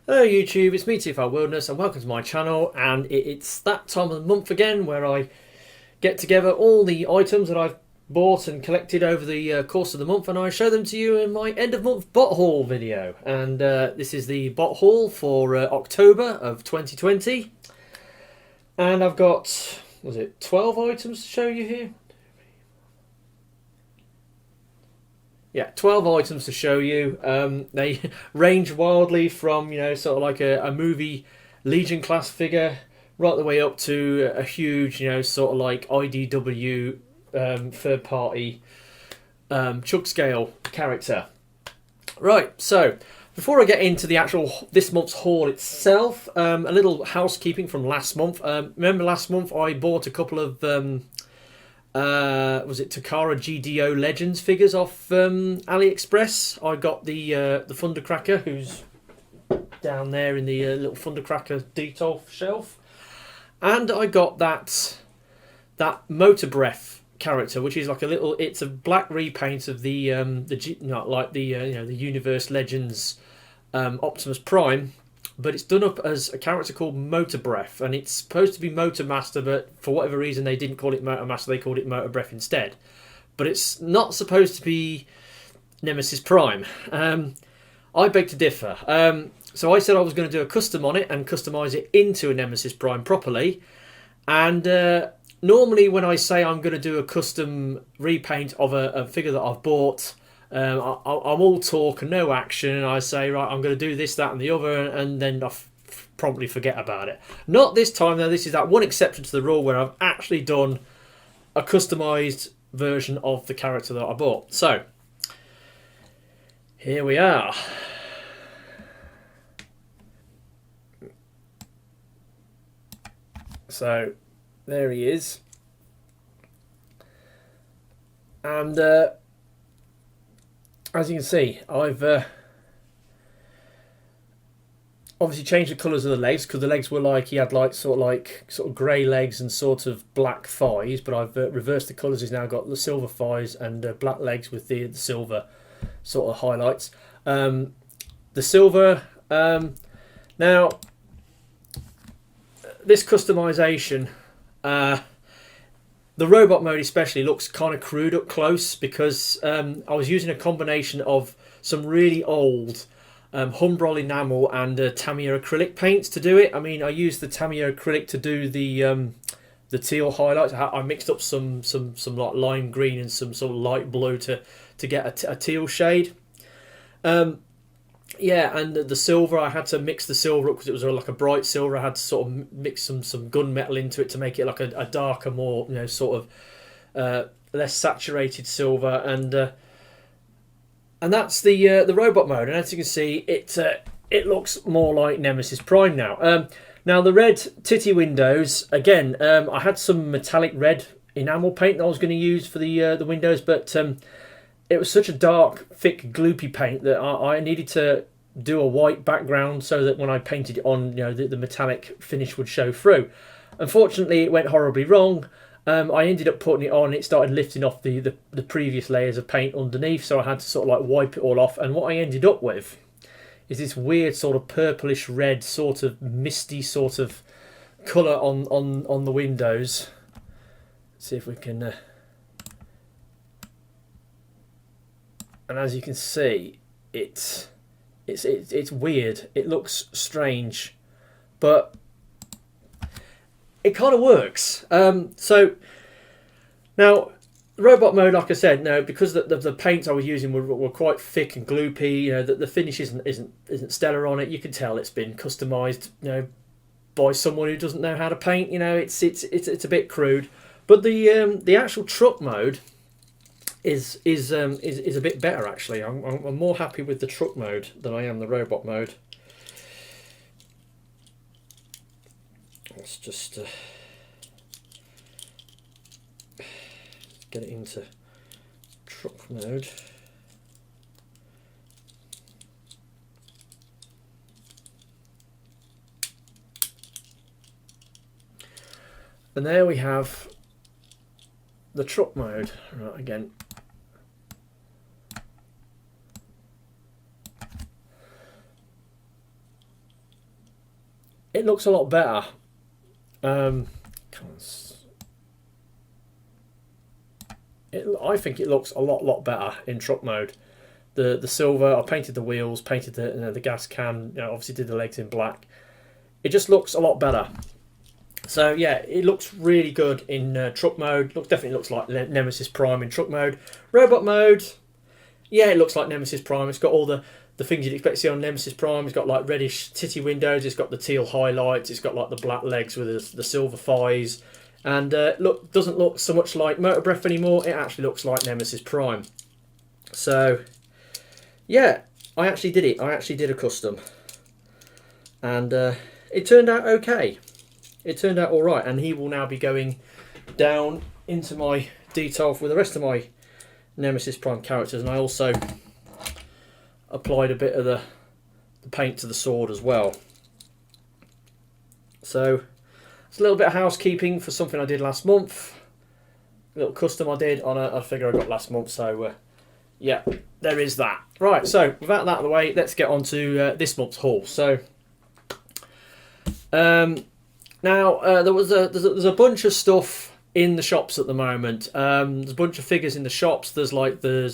Hello YouTube, it's me TFL Wilderness and welcome to my channel, and it's that time of the month again where I get together all the items that I've bought and collected over the course of the month, and I show them to you in my end of month bot haul video. And this is the bot haul for October of 2020, and I've got, was it 12 items to show you here? Yeah, 12 items to show you. They range wildly from, sort of like a movie Legion class figure right the way up to a huge, sort of like IDW third party chug scale character. Right, so before I get into the actual this month's haul itself, a little housekeeping from last month. Remember last month I bought a couple of was it Takara GDO Legends figures off AliExpress. I got the Thundercracker, who's down there in the little Thundercracker Detolf shelf, and I got that Motor Breath character, which is like a little. It's a black repaint of the the Universe Legends Optimus Prime. But it's done up as a character called Motor Breath, and it's supposed to be Motor Master, but for whatever reason they didn't call it Motor Master, they called it Motor Breath instead. But it's not supposed to be Nemesis Prime. I beg to differ. So I said I was going to do a custom on it and customise it into a Nemesis Prime properly. And normally when I say I'm going to do a custom repaint of a figure that I've bought, I'm all talk and no action, and I say, right, I'm going to do this, that and the other, and then I promptly forget about it. Not this time though. This is that one exception to the rule where I've actually done a customised version of the character that I bought. So here we are. So there he is, and as you can see, I've obviously changed the colours of the legs, because the legs were like, he had sort of grey legs and sort of black thighs, but I've reversed the colours. He's now got the silver thighs and black legs with the silver sort of highlights. The silver, now this customisation, the robot mode especially looks kind of crude up close, because I was using a combination of some really old Humbrol enamel and Tamiya acrylic paints to do it. I mean, I used the Tamiya acrylic to do the teal highlights. I mixed up some like lime green and some sort of light blue to get a teal shade. Yeah, and the silver, I had to mix the silver up because it was like a bright silver. I had to sort of mix some gunmetal into it to make it like a darker, more sort of less saturated silver, and that's the robot mode. And as you can see, it looks more like Nemesis Prime now. Now the red titty windows again. I had some metallic red enamel paint that I was going to use for the windows, but it was such a dark, thick, gloopy paint that I needed to do a white background so that when I painted it on, the metallic finish would show through. Unfortunately, it went horribly wrong. I ended up putting it on, and it started lifting off the previous layers of paint underneath, so I had to sort of like wipe it all off. And what I ended up with is this weird sort of purplish red, sort of misty sort of colour on the windows. Let's see if we can... And as you can see, it's weird. It looks strange, but it kind of works. So now robot mode, like I said, no, because the paints I was using were quite thick and gloopy. The finish isn't stellar on it. You can tell it's been customised, by someone who doesn't know how to paint. It's a bit crude, but the actual truck mode is a bit better actually. I'm more happy with the truck mode than I am the robot mode. Let's just get it into truck mode. And there we have the truck mode. Right, again, it looks a lot better. Come on. I think it looks a lot better in truck mode. The silver, I painted the wheels, painted the gas can, obviously did the legs in black. It just looks a lot better. So yeah, it looks really good in truck mode. Definitely looks like Nemesis Prime in truck mode. Robot mode, yeah, it looks like Nemesis Prime. It's got all the things you'd expect to see on Nemesis Prime. It's got like reddish titty windows. It's got the teal highlights. It's got like the black legs with the silver thighs. And doesn't look so much like Motor Breath anymore. It actually looks like Nemesis Prime. So yeah, I actually did it. I actually did a custom. And it turned out okay. It turned out alright. And he will now be going down into my detail with the rest of my Nemesis Prime characters. And I also applied a bit of the paint to the sword as well. So it's a little bit of housekeeping for something I did last month. A little custom I did on a figure I got last month. So yeah, there is that. Right, so without that out of the way, let's get on to this month's haul. So now there's a bunch of stuff in the shops at the moment. There's a bunch of figures in the shops. There's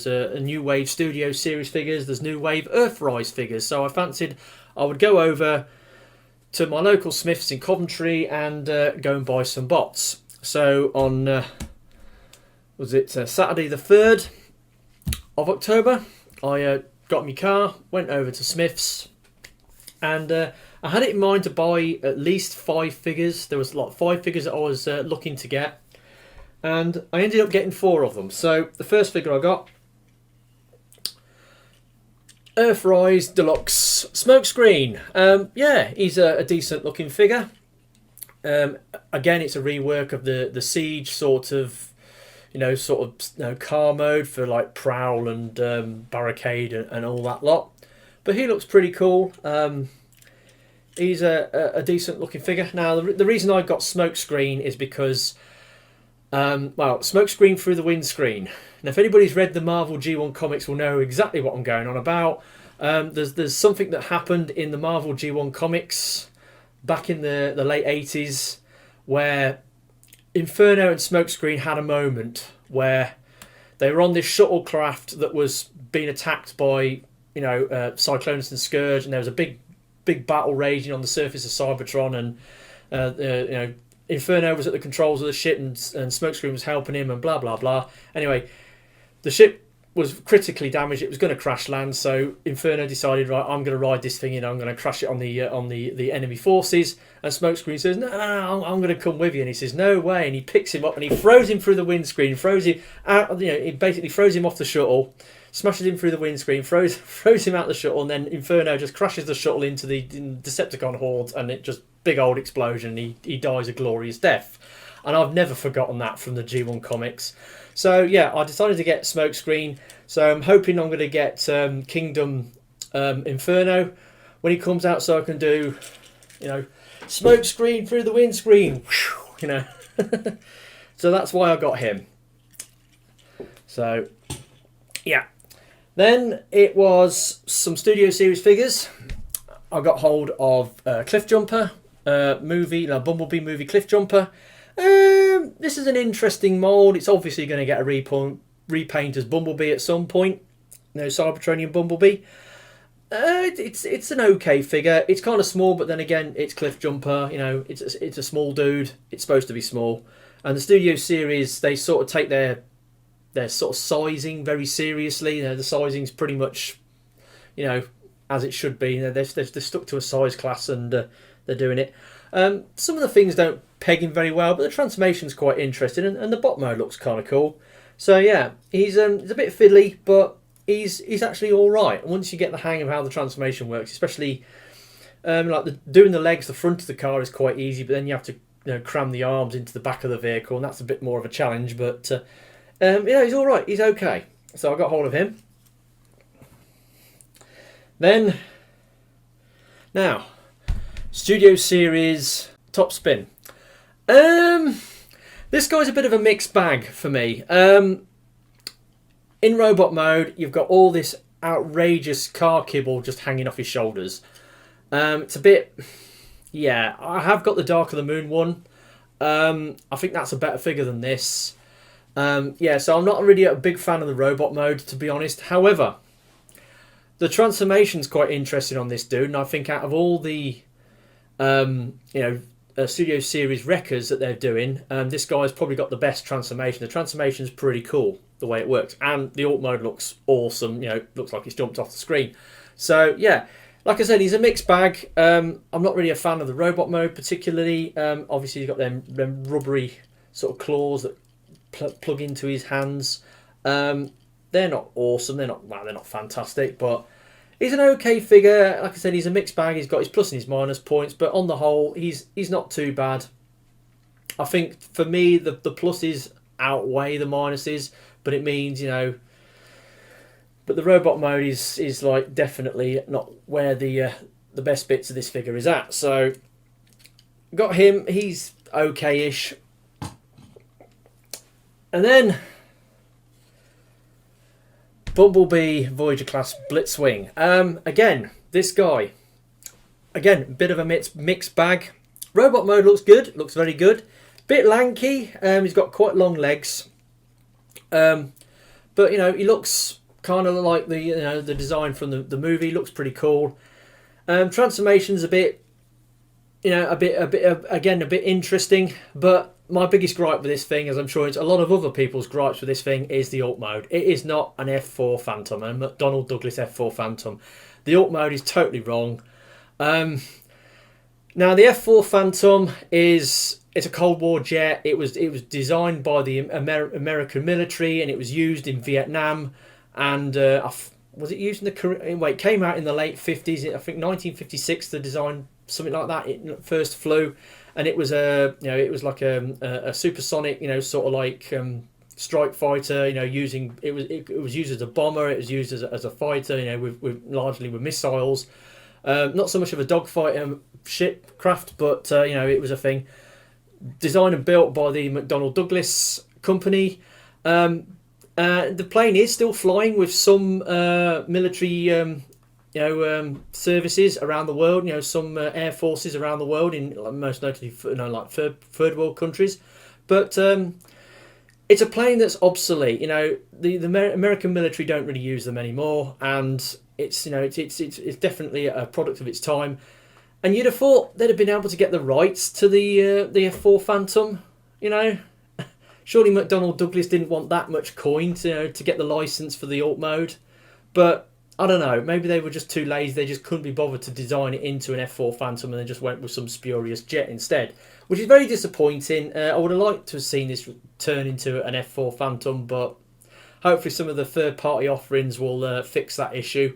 a New Wave Studio Series figures. There's New Wave Earthrise figures. So I fancied I would go over to my local Smiths in Coventry and go and buy some bots. So on Saturday the 3rd of October, I got my car, went over to Smiths, and I had it in mind to buy at least 5 figures. There was 5 figures that I was looking to get, and I ended up getting 4 of them. So the first figure I got, Earthrise Deluxe Smokescreen. Yeah, he's a decent looking figure. Again, it's a rework of the Siege sort of car mode for like Prowl and Barricade and all that lot. But he looks pretty cool. He's a decent looking figure. Now, the reason I got Smokescreen is because, Smokescreen through the windscreen. Now, if anybody's read the Marvel G1 comics will know exactly what I'm going on about. There's something that happened in the Marvel G1 comics back in the late 80s where Inferno and Smokescreen had a moment where they were on this shuttlecraft that was being attacked by Cyclonus and Scourge, and there was a big battle raging on the surface of Cybertron, and Inferno was at the controls of the ship, and Smokescreen was helping him, and blah blah blah. Anyway, the ship was critically damaged. It was going to crash land, so Inferno decided, right, I'm going to ride this thing in. I'm going to crash it on the enemy forces. And Smokescreen says, no, I'm going to come with you. And he says, no way. And he picks him up and he throws him through the windscreen, throws him out. He basically throws him off the shuttle, smashes him through the windscreen, throws him out the shuttle, and then Inferno just crashes the shuttle into the Decepticon horde, and it just big old explosion. He dies a glorious death. And I've never forgotten that from the G1 comics. So yeah, I decided to get Smokescreen. So I'm hoping I'm going to get Kingdom Inferno when he comes out, so I can do, Smokescreen through the windscreen. So that's why I got him. So yeah. Then it was some Studio Series figures. I got hold of Cliffjumper Bumblebee movie Cliffjumper. This is an interesting mould. It's obviously going to get a repaint as Bumblebee at some point. Cybertronian Bumblebee. It's an okay figure. It's kind of small, but then again, it's Cliffjumper. It's a small dude. It's supposed to be small. And the Studio Series, they sort of take their sort of sizing very seriously. The sizing's pretty much, as it should be. They're stuck to a size class, and they're doing it. Some of the things don't peg him very well, but the transformation's quite interesting, and the bot mode looks kind of cool. So yeah, he's a bit fiddly, but he's actually all right. Once you get the hang of how the transformation works, especially doing the legs, the front of the car is quite easy, but then you have to cram the arms into the back of the vehicle, and that's a bit more of a challenge. But he's all right. He's okay. So I got hold of him. Then now, Studio Series Top Spin. This guy's a bit of a mixed bag for me. In robot mode, you've got all this outrageous car kibble just hanging off his shoulders. It's a bit Yeah, I have got the Dark of the Moon one. I think that's a better figure than this. Yeah, so I'm not really a big fan of the robot mode, to be honest. However, the transformation's quite interesting on this dude, and I think out of all the Studio Series Wreckers that they're doing, this guy's probably got the best transformation. The transformation's pretty cool, the way it works, and the alt mode looks awesome. Looks like it's jumped off the screen. So yeah, like I said, he's a mixed bag. I'm not really a fan of the robot mode particularly. Obviously, he's got them rubbery sort of claws that plug into his hands. They're not awesome. They're not fantastic, but he's an okay figure. Like I said, he's a mixed bag. He's got his plus and his minus points, but on the whole, he's not too bad. I think for me, the pluses outweigh the minuses, but it means But the robot mode is like definitely not where the best bits of this figure is at. So got him. He's okay-ish. And then Bumblebee Voyager class Blitzwing. Again, this guy. Again, bit of a mixed bag. Robot mode looks good. Looks very good. Bit lanky. He's got quite long legs. But he looks kind of like the design from the movie. Looks pretty cool. Transformation's a bit interesting. But my biggest gripe with this thing, as I'm sure it's a lot of other people's gripes with this thing, is the alt mode. It is not an F4 Phantom, a McDonnell Douglas F4 Phantom. The alt mode is totally wrong. Now the F4 Phantom it's a Cold War jet. It was designed by the American military, and it was used in Vietnam. And was it used in the Korean? Wait, it came out in the late 50s. I think 1956. The design, something like that. It first flew. And it was like a supersonic, sort of like strike fighter. It was used as a bomber. It was used as a fighter. With largely with missiles. Not so much of a dogfight ship craft, but it was a thing. Designed and built by the McDonnell Douglas company. The plane is still flying with some military. Services around the world, some air forces around the world, in most notably, like third world countries. But it's a plane that's obsolete. The American military don't really use them anymore, and it's definitely a product of its time. And you'd have thought they'd have been able to get the rights to the F4 Phantom. Surely McDonnell Douglas didn't want that much coin to get the license for the alt mode, but I don't know, maybe they were just too lazy. They just couldn't be bothered to design it into an F4 Phantom, and they just went with some spurious jet instead, which is very disappointing. I would have liked to have seen this turn into an F4 Phantom, but hopefully some of the third-party offerings will fix that issue.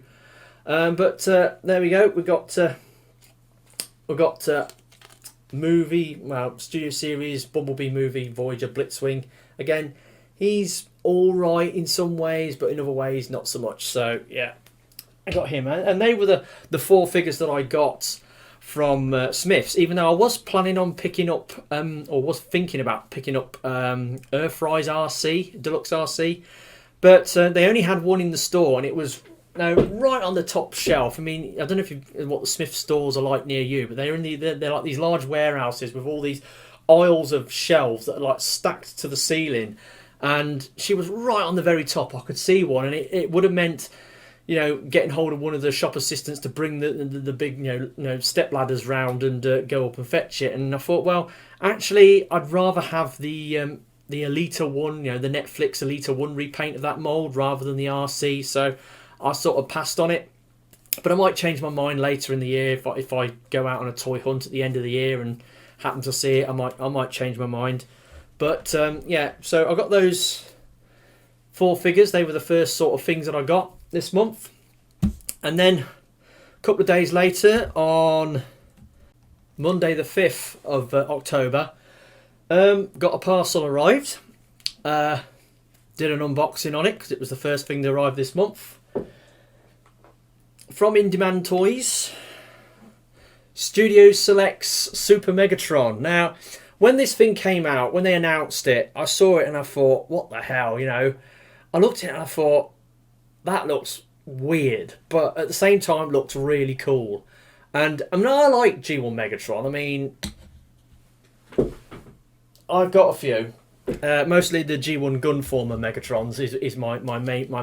But there we go. We've got Studio Series Bumblebee movie Voyager Blitzwing. Again, he's all right in some ways, but in other ways not so much. So yeah, I got him, and they were the four figures that I got from Smiths. Even though I was planning on picking up, or was thinking about picking up Earthrise RC Deluxe RC, but they only had one in the store, and it was right on the top shelf. I mean, I don't know what the Smith stores are like near you, but they're like these large warehouses with all these aisles of shelves that are like stacked to the ceiling. And she was right on the very top. I could see one, and it would have meant, getting hold of one of the shop assistants to bring the big, step ladders round and go up and fetch it. And I thought, well, actually, I'd rather have the Elita one, the Netflix Elita one repaint of that mould rather than the RC. So I sort of passed on it. But I might change my mind later in the year if I go out on a toy hunt at the end of the year and happen to see it. I might change my mind. But so I got those four figures. They were the first sort of things that I got this month. And then a couple of days later, on Monday the 5th of October, got a parcel arrived. Did an unboxing on it because it was the first thing that arrived this month. From In Demand Toys, Studio Selects Super Megatron. Now, when this thing came out, when they announced it, I saw it and I thought, what the hell, I looked at it and I thought, that looks weird, but at the same time looks really cool. And I mean, I like G1 Megatron. I mean, I've got a few. Mostly the G1 Gunformer Megatrons is my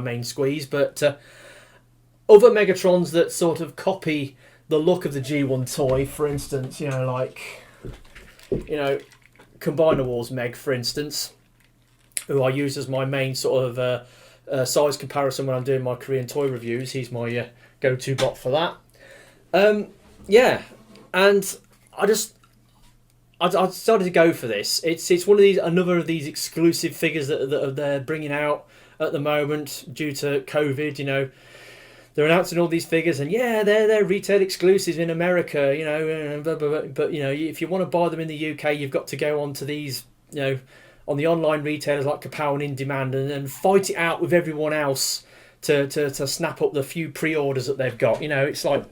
main squeeze, but other Megatrons that sort of copy the look of the G1 toy, for instance, like Combiner Wars Meg, for instance, who I use as my main sort of size comparison when I'm doing my Korean toy reviews. He's my go-to bot for that. Yeah, and I decided to go for this. It's one of these, another of these exclusive figures that they're bringing out at the moment due to COVID. They're announcing all these figures, and they're retail exclusives in America. But if you want to buy them in the UK, you've got to go on to these, on the online retailers like Kapow and InDemand, and fight it out with everyone else to snap up the few pre-orders that they've got. It's like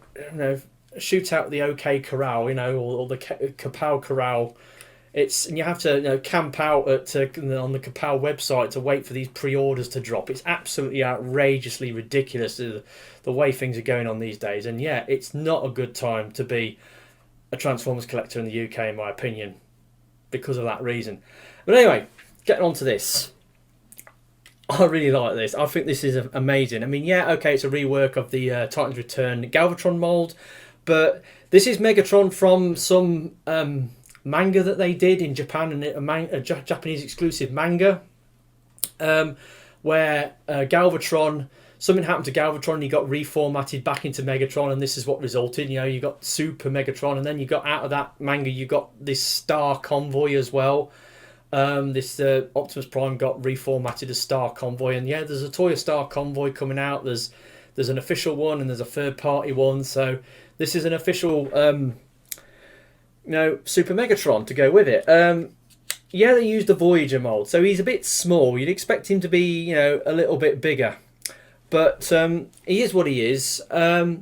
shoot out the OK Corral, or the Kapow Corral. And you have to camp out on the Kapow website to wait for these pre-orders to drop. It's absolutely outrageously ridiculous the way things are going on these days. And it's not a good time to be a Transformers collector in the UK, in my opinion, because of that reason. But anyway, getting on to this. I really like this. I think this is amazing. I mean, it's a rework of the Titans Return Galvatron mould, but this is Megatron from some manga that they did in Japan, and a Japanese exclusive manga, where Galvatron, something happened to Galvatron and he got reformatted back into Megatron, and this is what resulted. You got Super Megatron, and then you got, out of that manga, you got this Star Convoy as well. This Optimus Prime got reformatted as Star Convoy, and there's a toy of Star Convoy coming out. There's an official one and there's a third party one, so this is an official Super Megatron to go with it. They used the Voyager mold, so he's a bit small. You'd expect him to be a little bit bigger, but he is what he is. I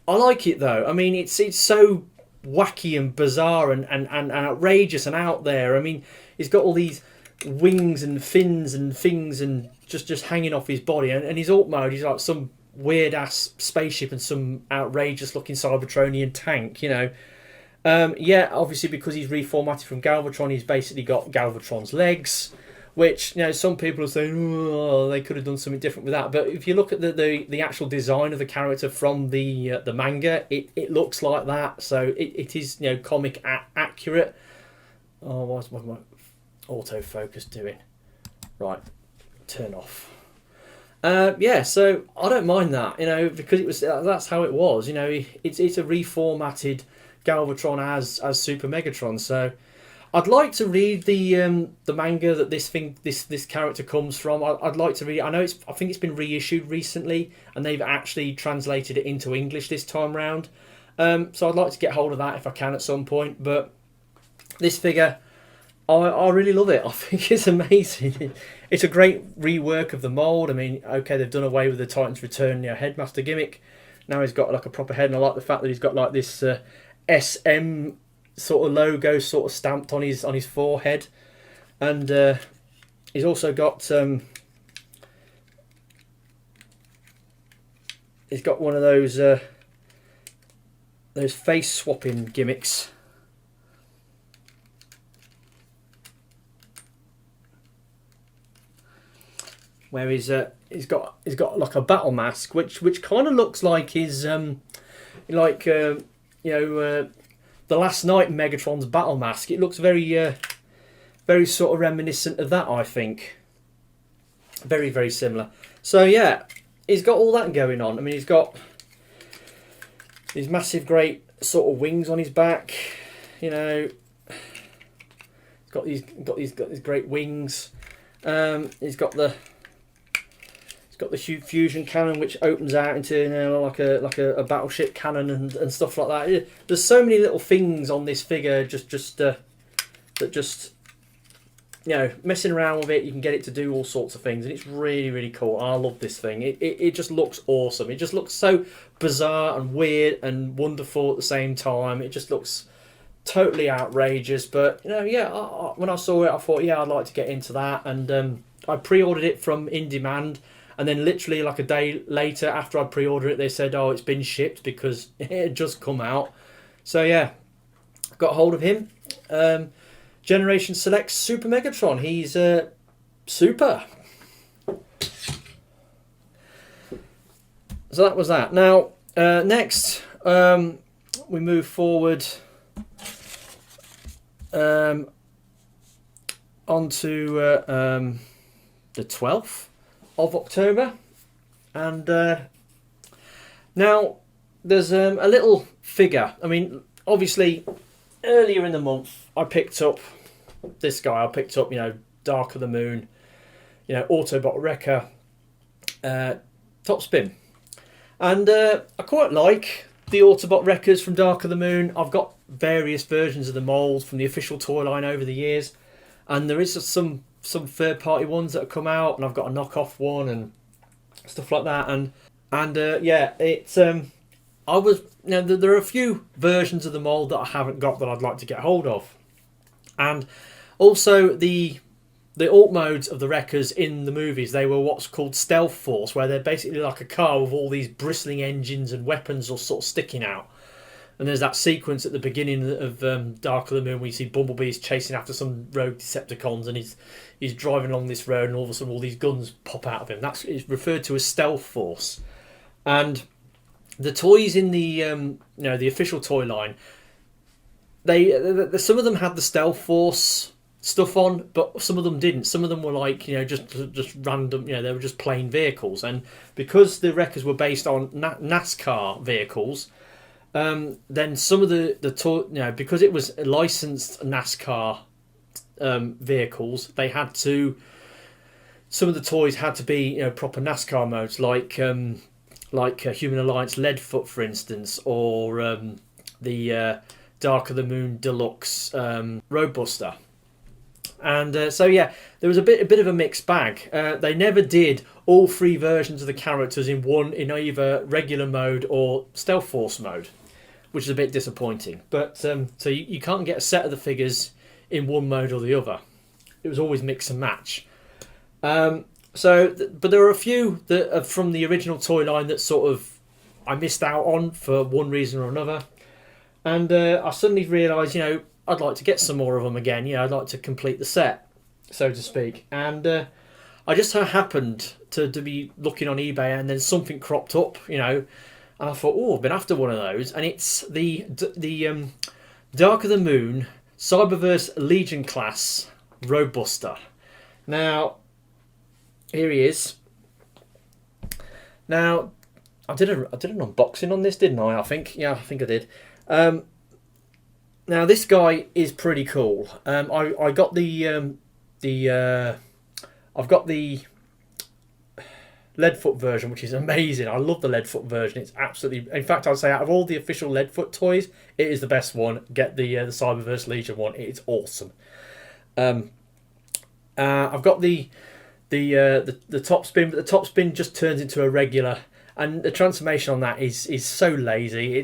like it though. I mean, it's so wacky and bizarre and outrageous and out there. I mean, he's got all these wings and fins and things and just hanging off his body, and his alt mode, he's like some weird ass spaceship and some outrageous looking Cybertronian tank. Obviously because he's reformatted from Galvatron, he's basically got Galvatron's legs, which some people are saying, they could have done something different with that. But if you look at the actual design of the character from the manga, it looks like that. So it is comic accurate. Oh, what's my autofocus doing? Right, turn off. So I don't mind that, because that's how it was. It's a reformatted Galvatron as Super Megatron. So I'd like to read the manga that this character comes from. I'd like to read. I think it's been reissued recently, and they've actually translated it into English this time round. So I'd like to get hold of that if I can at some point. But this figure, I really love it. I think it's amazing. It's a great rework of the mould. I mean, okay, they've done away with the Titans Return headmaster gimmick. Now he's got like a proper head, and I like the fact that he's got like this SM sort of logo sort of stamped on his forehead, and he's also got he's got one of those face swapping gimmicks. Where he's got like a battle mask, which kind of looks like his the Last Night Megatron's battle mask. It looks very very sort of reminiscent of that, I think. Very, very similar. So he's got all that going on. I mean, he's got these massive, great sort of wings on his back. He's got these great wings. He's got the fusion cannon, which opens out into like a battleship cannon and stuff like that. There's so many little things on this figure messing around with it, you can get it to do all sorts of things, and it's really, really cool. I love this thing. It just looks awesome. It just looks so bizarre and weird and wonderful at the same time. It just looks totally outrageous. But when I saw it, I thought, I'd like to get into that, and I pre-ordered it from InDemand. and then literally like a day later after I pre-ordered it, they said, oh, it's been shipped because it had just come out. So yeah, got hold of him. Generation Select Super Megatron. He's super. So that was that. Now next we move forward onto the 12th of October, and now there's a little figure. I mean, obviously earlier in the month I picked up this guy. I picked up, you know, Dark of the Moon, you know, Autobot Wrecker, Top Spin, and I quite like the Autobot Wreckers from Dark of the Moon. I've got various versions of the mould from the official toy line over the years, and there is some third-party ones that have come out, and I've got a knockoff one and stuff like that. And yeah, it's I was, you know, there are a few versions of the mould that I haven't got that I'd like to get hold of, and also the alt modes of the Wreckers in the movies. They were what's called Stealth Force, where they're basically like a car with all these bristling engines and weapons all sort of sticking out. And there's that sequence at the beginning of Dark of the Moon where you see Bumblebee's chasing after some rogue Decepticons, and he's driving along this road, and all of a sudden all these guns pop out of him. That's it's referred to as Stealth Force. And the toys in the you know, the official toy line, they some of them had the Stealth Force stuff on, but some of them didn't. Some of them were like, you know, just random, you know, they were just plain vehicles. And because the Wreckers were based on NASCAR vehicles, then some of the toy, you know, because it was licensed NASCAR vehicles, they had to, some of the toys had to be, you know, proper NASCAR modes, like Human Alliance Leadfoot, for instance, or the Dark of the Moon Deluxe Roadbuster. And so yeah, there was a bit of a mixed bag. They never did all three versions of the characters in either regular mode or Stealth Force mode, which is a bit disappointing. But so you can't get a set of the figures in one mode or the other. It was always mix and match. But there are a few that are from the original toy line that sort of I missed out on for one reason or another. And I suddenly realised, you know, I'd like to get some more of them again. You know, I'd like to complete the set, so to speak. And I just so happened to be looking on eBay, and then something cropped up, you know, and I thought, oh, I've been after one of those, and it's the Dark of the Moon Cyberverse Legion class Roadbuster. Now, here he is. Now, I did an unboxing on this, didn't I? I think I did. Now this guy is pretty cool. I got I've got the Leadfoot version, which is amazing. I love the Leadfoot version. It's absolutely, in fact, I'd say out of all the official Leadfoot toys, it is the best one. Get the Cyberverse Legion one. It's awesome. I've got the top spin, but the top spin just turns into a regular, and the transformation on that is so lazy.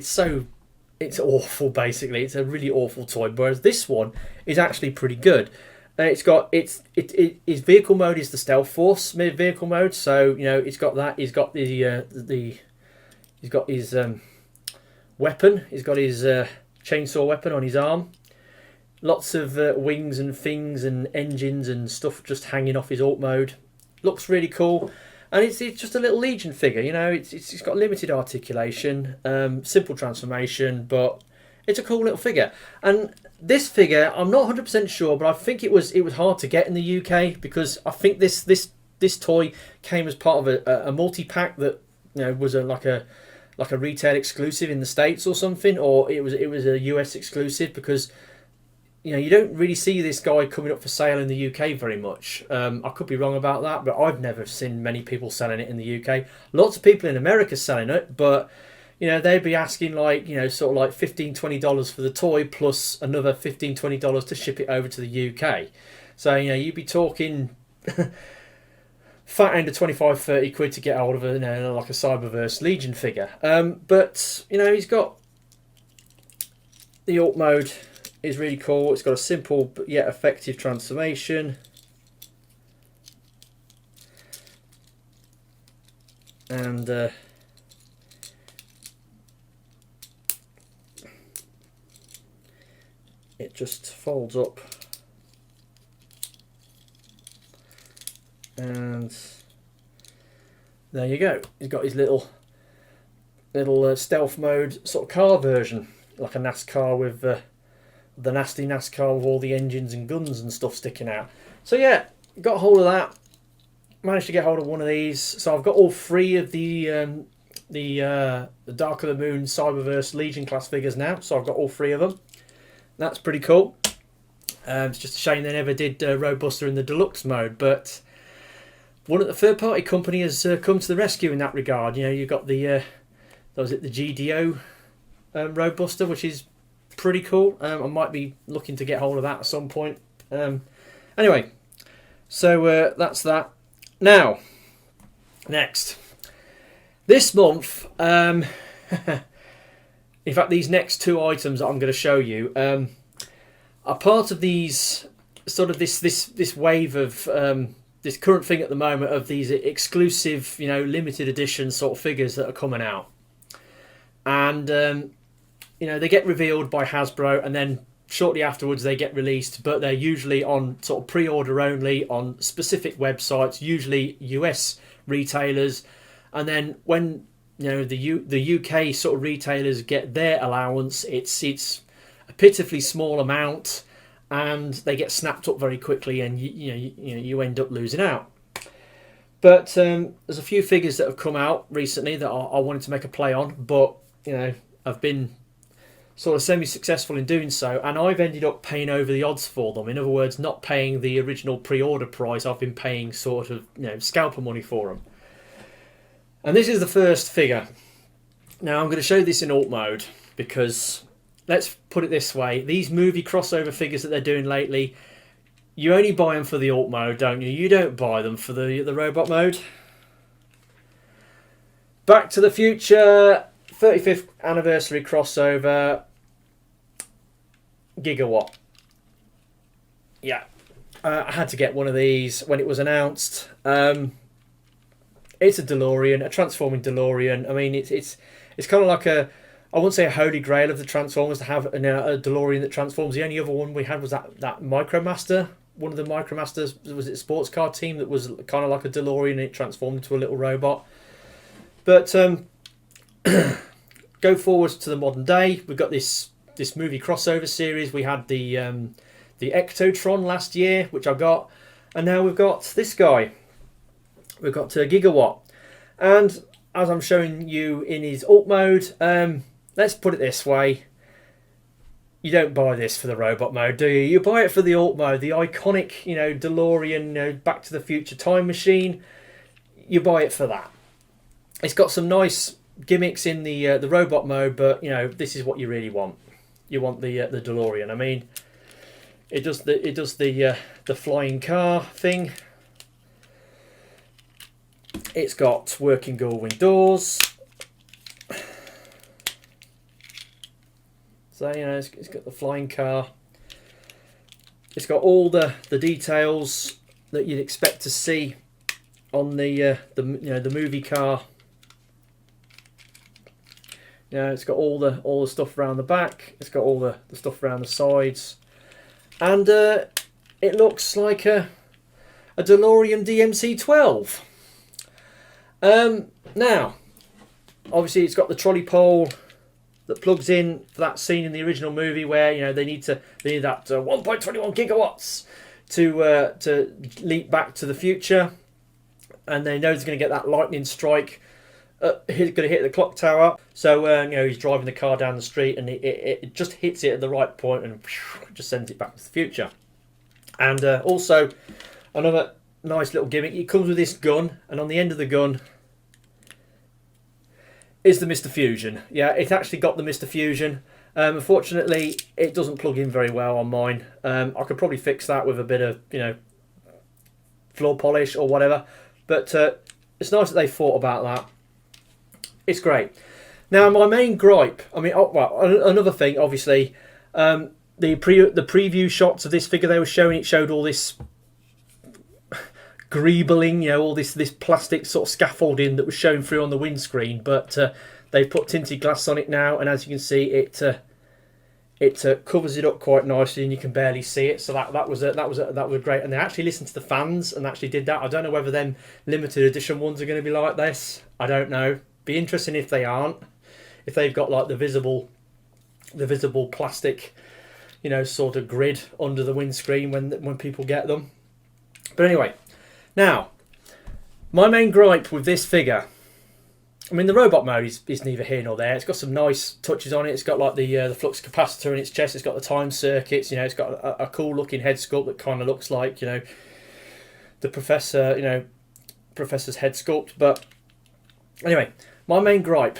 It's awful, basically. It's a really awful toy. Whereas this one is actually pretty good. His vehicle mode is the Stealth Force vehicle mode. So you know, it's got that. He's got he's got his weapon. He's got his chainsaw weapon on his arm. Lots of wings and things and engines and stuff just hanging off his alt mode. Looks really cool. And it's just a little Legion figure, you know. It's got limited articulation, simple transformation, but it's a cool little figure. And this figure, I'm not 100% sure, but I think it was hard to get in the UK, because I think this toy came as part of a multi-pack that, you know, was like a retail exclusive in the States or something, or it was a US exclusive, because, you know, you don't really see this guy coming up for sale in the UK very much. I could be wrong about that, but I've never seen many people selling it in the UK. Lots of people in America selling it, but, you know, they'd be asking like, you know, sort of like $15, $20 for the toy plus another $15, $20 to ship it over to the UK. So, you know, you'd be talking fat end of 25, 30 quid to get hold of like a Cyberverse Legion figure. But, you know, he's got the alt mode. Is really cool. It's got a simple but yet effective transformation. and it just folds up, and there you go. He's got his little stealth mode sort of car version, like a NASCAR with the nasty NASCAR with all the engines and guns and stuff sticking out. So yeah, got hold of that. Managed to get hold of one of these. So I've got all three of the Dark of the Moon Cyberverse Legion class figures now. So I've got all three of them. That's pretty cool. It's just a shame they never did Roadbuster in the deluxe mode, but one of the third-party company has come to the rescue in that regard. You know, you've got the was it the GDO Roadbuster, which is pretty cool. I might be looking to get hold of that at some point. Anyway, so that's that. Now, next. This month, in fact, these next two items that I'm going to show you are part of these sort of this wave of this current thing at the moment of these exclusive, you know, limited edition sort of figures that are coming out, and you know, they get revealed by Hasbro, and then shortly afterwards they get released, but they're usually on sort of pre-order only on specific websites, usually US retailers, and then when, you know, the UK sort of retailers get their allowance, it's a pitifully small amount, and they get snapped up very quickly, and you end up losing out. But there's a few figures that have come out recently that I wanted to make a play on, but you know, I've been sort of semi-successful in doing so, and I've ended up paying over the odds for them. In other words, not paying the original pre-order price. I've been paying sort of, you know, scalper money for them. And this is the first figure. Now I'm going to show this in alt mode because, let's put it this way, these movie crossover figures that they're doing lately, you only buy them for the alt mode, don't you? You don't buy them for the robot mode. Back to the Future 35th anniversary crossover Gigawatt. Yeah, I had to get one of these when it was announced. It's a DeLorean, a transforming DeLorean. I mean, it's kind of like I wouldn't say a holy grail of the Transformers to have a DeLorean that transforms. The only other one we had was that Micromaster. One of the Micromasters, was it a sports car team that was kind of like a DeLorean and it transformed into a little robot. But go forward to the modern day, we've got this movie crossover series. We had the Ectotron last year, which I got, and now we've got this guy. We've got Gigawatt, and as I'm showing you in his alt mode, let's put it this way: you don't buy this for the robot mode, do you? You buy it for the alt mode, the iconic, you know, DeLorean, you know, Back to the Future time machine. You buy it for that. It's got some nice gimmicks in the robot mode, but you know, this is what you really want. You want the DeLorean. I mean, it does the flying car thing. It's got working gull-wing doors. So you know, it's got the flying car. It's got all the details that you'd expect to see on the movie car. You know, it's got all the stuff around the back. It's got all the stuff around the sides, and it looks like a DeLorean DMC-12. Now, obviously, it's got the trolley pole that plugs in for that scene in the original movie where, you know, they need that 1.21 gigawatts to leap back to the future, and they know he's going to get that lightning strike. He's going to hit the clock tower, so you know, he's driving the car down the street, and it just hits it at the right point and just sends it back to the future. And also, another nice little gimmick: it comes with this gun, and on the end of the gun is the Mr. Fusion. Yeah, it actually got the Mr. Fusion. Unfortunately, it doesn't plug in very well on mine. I could probably fix that with a bit of, you know, floor polish or whatever. But it's nice that they thought about that. It's great. Now, my main gripe, I mean, another thing, obviously, the preview shots of this figure they were showing, it showed all this greebling, you know, all this plastic sort of scaffolding that was shown through on the windscreen. But they've put tinted glass on it now, and as you can see, it covers it up quite nicely, and you can barely see it. So that was great. And they actually listened to the fans and actually did that. I don't know whether them limited edition ones are going to be like this. I don't know. Be interesting if they aren't. If they've got like the visible plastic, you know, sort of grid under the windscreen when people get them. But anyway, now my main gripe with this figure. I mean, the robot mode is neither here nor there. It's got some nice touches on it. It's got like the flux capacitor in its chest. It's got the time circuits. You know, it's got a cool looking head sculpt that kind of looks like, you know, the professor's head sculpt. But anyway, my main gripe: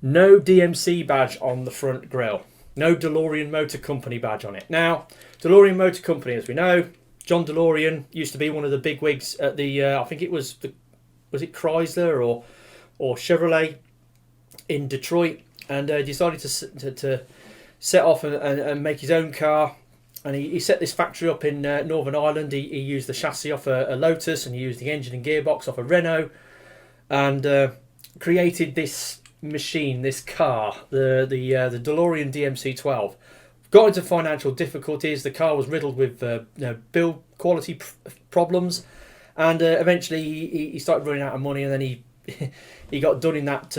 no DMC badge on the front grille. No DeLorean Motor Company badge on it. Now, DeLorean Motor Company, as we know, John DeLorean used to be one of the big wigs at the I think it was it Chrysler or Chevrolet in Detroit, and decided to set off and make his own car. And he set this factory up in Northern Ireland. He used the chassis off a Lotus, and he used the engine and gearbox off a Renault, and created this machine, this car, the DeLorean DMC-12. Got into financial difficulties. The car was riddled with build quality problems. And eventually he started running out of money, and then he got done in that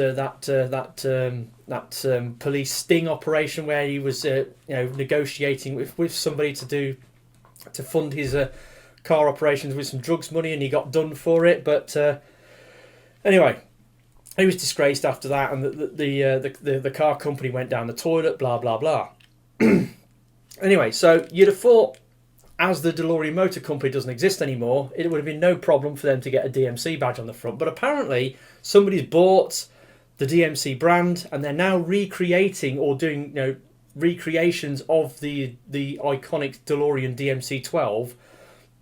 police sting operation where he was negotiating with somebody to fund his car operations with some drugs money, and he got done for it. But anyway, he was disgraced after that, and the car company went down the toilet. Blah blah blah. Anyway, so you'd have thought, as the DeLorean Motor Company doesn't exist anymore, it would have been no problem for them to get a DMC badge on the front. But apparently, somebody's bought the DMC brand, and they're now recreating or doing recreations of the iconic DeLorean DMC-12,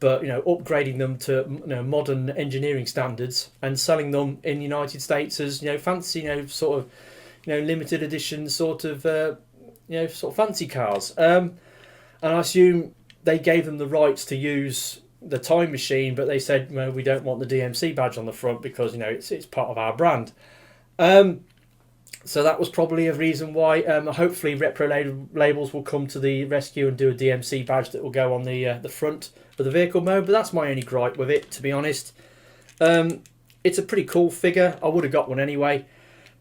but upgrading them to modern engineering standards and selling them in the United States as fancy sort of limited edition sort of fancy cars. And I assume they gave them the rights to use the time machine, but they said, well, we don't want the DMC badge on the front because it's part of our brand. So that was probably a reason why. Hopefully, retro labels will come to the rescue and do a DMC badge that will go on the front of the vehicle mode. But that's my only gripe with it, to be honest. It's a pretty cool figure. I would have got one anyway.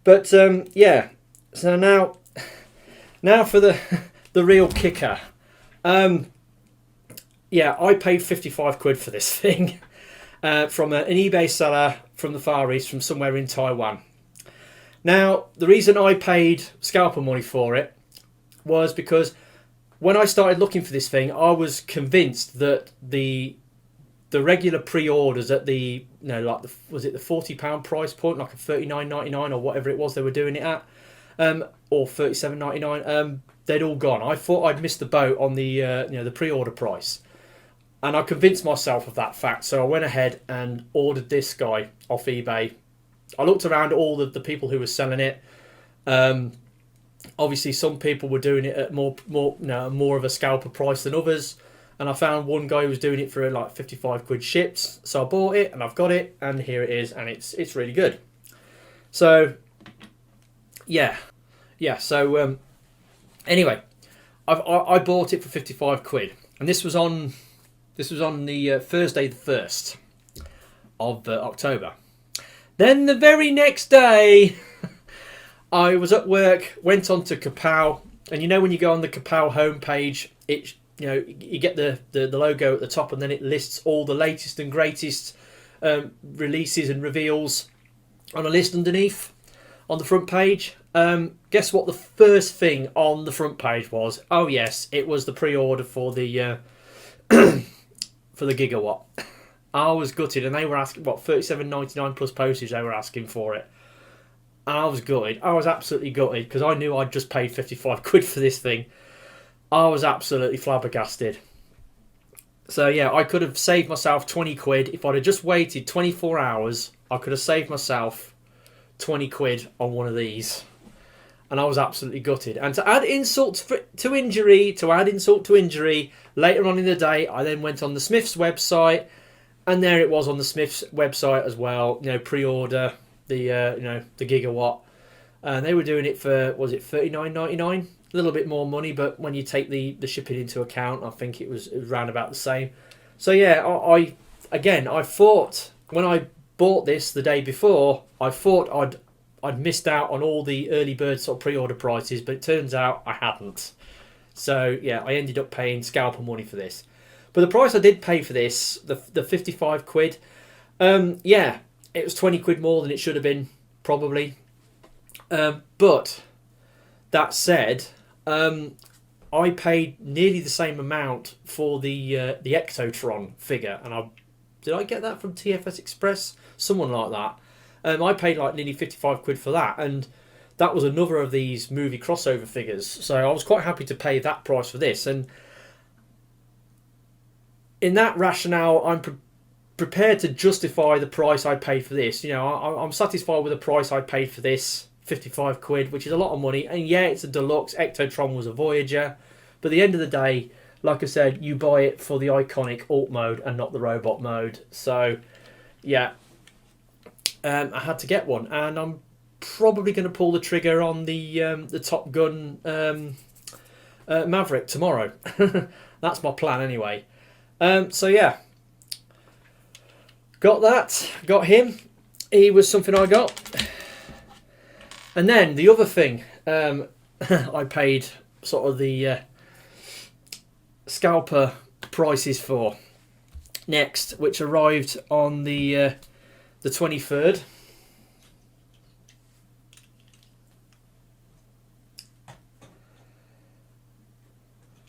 But yeah. So now for the real kicker. Yeah, I paid 55 quid for this thing from an eBay seller from the Far East, from somewhere in Taiwan. Now, the reason I paid scalper money for it was because when I started looking for this thing, I was convinced that the regular pre-orders at the was it the £40 price point, like a $39.99 or whatever it was they were doing it at, or $37.99, they'd all gone. I thought I'd missed the boat on the the pre-order price. And I convinced myself of that fact, so I went ahead and ordered this guy off eBay. I looked around all the people who were selling it. Obviously, some people were doing it at more of a scalper price than others, and I found one guy who was doing it for like 55 quid ships. So I bought it, and I've got it, and here it is, and it's really good. So yeah. So anyway, I bought it for 55 quid, and this was on the Thursday the 1st of October. Then the very next day, I was at work, went on to Kapow, and when you go on the Kapow homepage, it you get the logo at the top, and then it lists all the latest and greatest releases and reveals on a list underneath on the front page. Guess what the first thing on the front page was? Oh yes, it was the pre-order for the for the Gigawatt. I was gutted, and they were asking, $37.99 plus postage they were asking for it. And I was gutted. I was absolutely gutted, because I knew I'd just paid 55 quid for this thing. I was absolutely flabbergasted. So yeah, I could have saved myself 20 quid. If I'd have just waited 24 hours, I could have saved myself 20 quid on one of these. And I was absolutely gutted. And to add insult to injury, later on in the day, I then went on the Smiths website And there it was on the Smiths website as well. You know, pre-order the the Gigawatt, and they were doing it for, was it $39.99? A little bit more money, but when you take the shipping into account, I think it was around about the same. So yeah, I thought when I bought this the day before, I thought I'd missed out on all the early bird sort of pre-order prices, but it turns out I hadn't. So yeah, I ended up paying scalper money for this. But the price I did pay for this, the 55 quid, yeah, it was 20 quid more than it should have been, probably. But that said, I paid nearly the same amount for the Ectotron figure, and did I get that from TFS Express? Someone like that. I paid like nearly 55 quid for that, and that was another of these movie crossover figures. So I was quite happy to pay that price for this, and in that rationale, I'm prepared to justify the price I paid for this. You know, I'm satisfied with the price I paid for this, 55 quid, which is a lot of money. And yeah, it's a deluxe. Ectotron was a Voyager. But at the end of the day, like I said, you buy it for the iconic alt mode and not the robot mode. So, yeah, I had to get one. And I'm probably going to pull the trigger on the Top Gun Maverick tomorrow. That's my plan anyway. So yeah, got that, got him. He was something I got. And then the other thing I paid sort of the scalper prices for next, which arrived on the 23rd.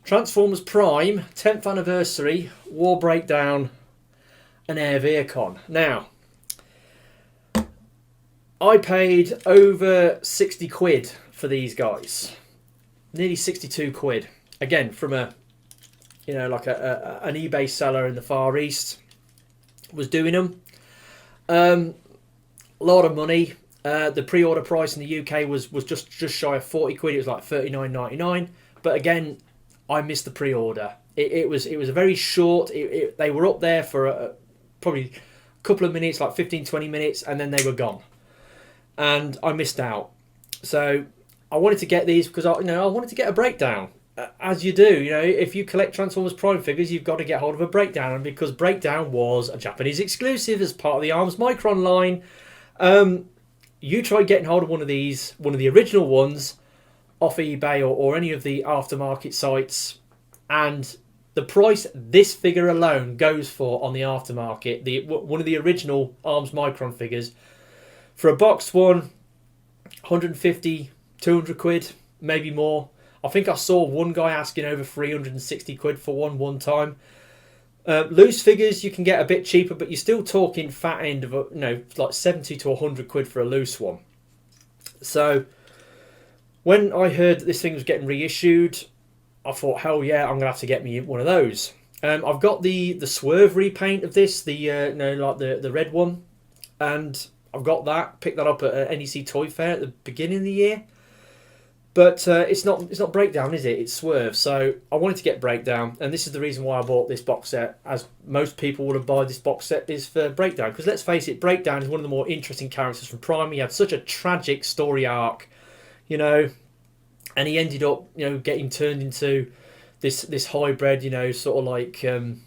Transformers Prime 10th anniversary War Breakdown and Air Veercon. Now, I paid over 60 quid for these guys, nearly 62 quid. Again, from an eBay seller in the Far East was doing them. A lot of money. The pre-order price in the UK was just shy of 40 quid. It was like 39.99. But again, I missed the pre-order. It was a very short. They were up there for probably a couple of minutes, like 15-20 minutes, and then they were gone. And I missed out. So I wanted to get these because I wanted to get a breakdown, as you do. You know, if you collect Transformers Prime figures, you've got to get hold of a breakdown. And because Breakdown was a Japanese exclusive as part of the Arms Micron line, you try getting hold of one of these, one of the original ones, off eBay or any of the aftermarket sites, and the price this figure alone goes for on the aftermarket, one of the original Arms Micron figures, for a boxed one, 150, 200 quid, maybe more. I think I saw one guy asking over 360 quid for one time. Loose figures you can get a bit cheaper, but you're still talking fat end of like 70 to 100 quid for a loose one. So when I heard that this thing was getting reissued, I thought, hell yeah, I'm gonna have to get me one of those. I've got the Swerve repaint of this, like the red one, and I've got that. Picked that up at NEC Toy Fair at the beginning of the year. But it's not Breakdown, is it? It's Swerve. So I wanted to get Breakdown, and this is the reason why I bought this box set. As most people would have bought this box set is for Breakdown, because let's face it, Breakdown is one of the more interesting characters from Prime. He had such a tragic story arc. And he ended up, getting turned into this hybrid, sort of like, when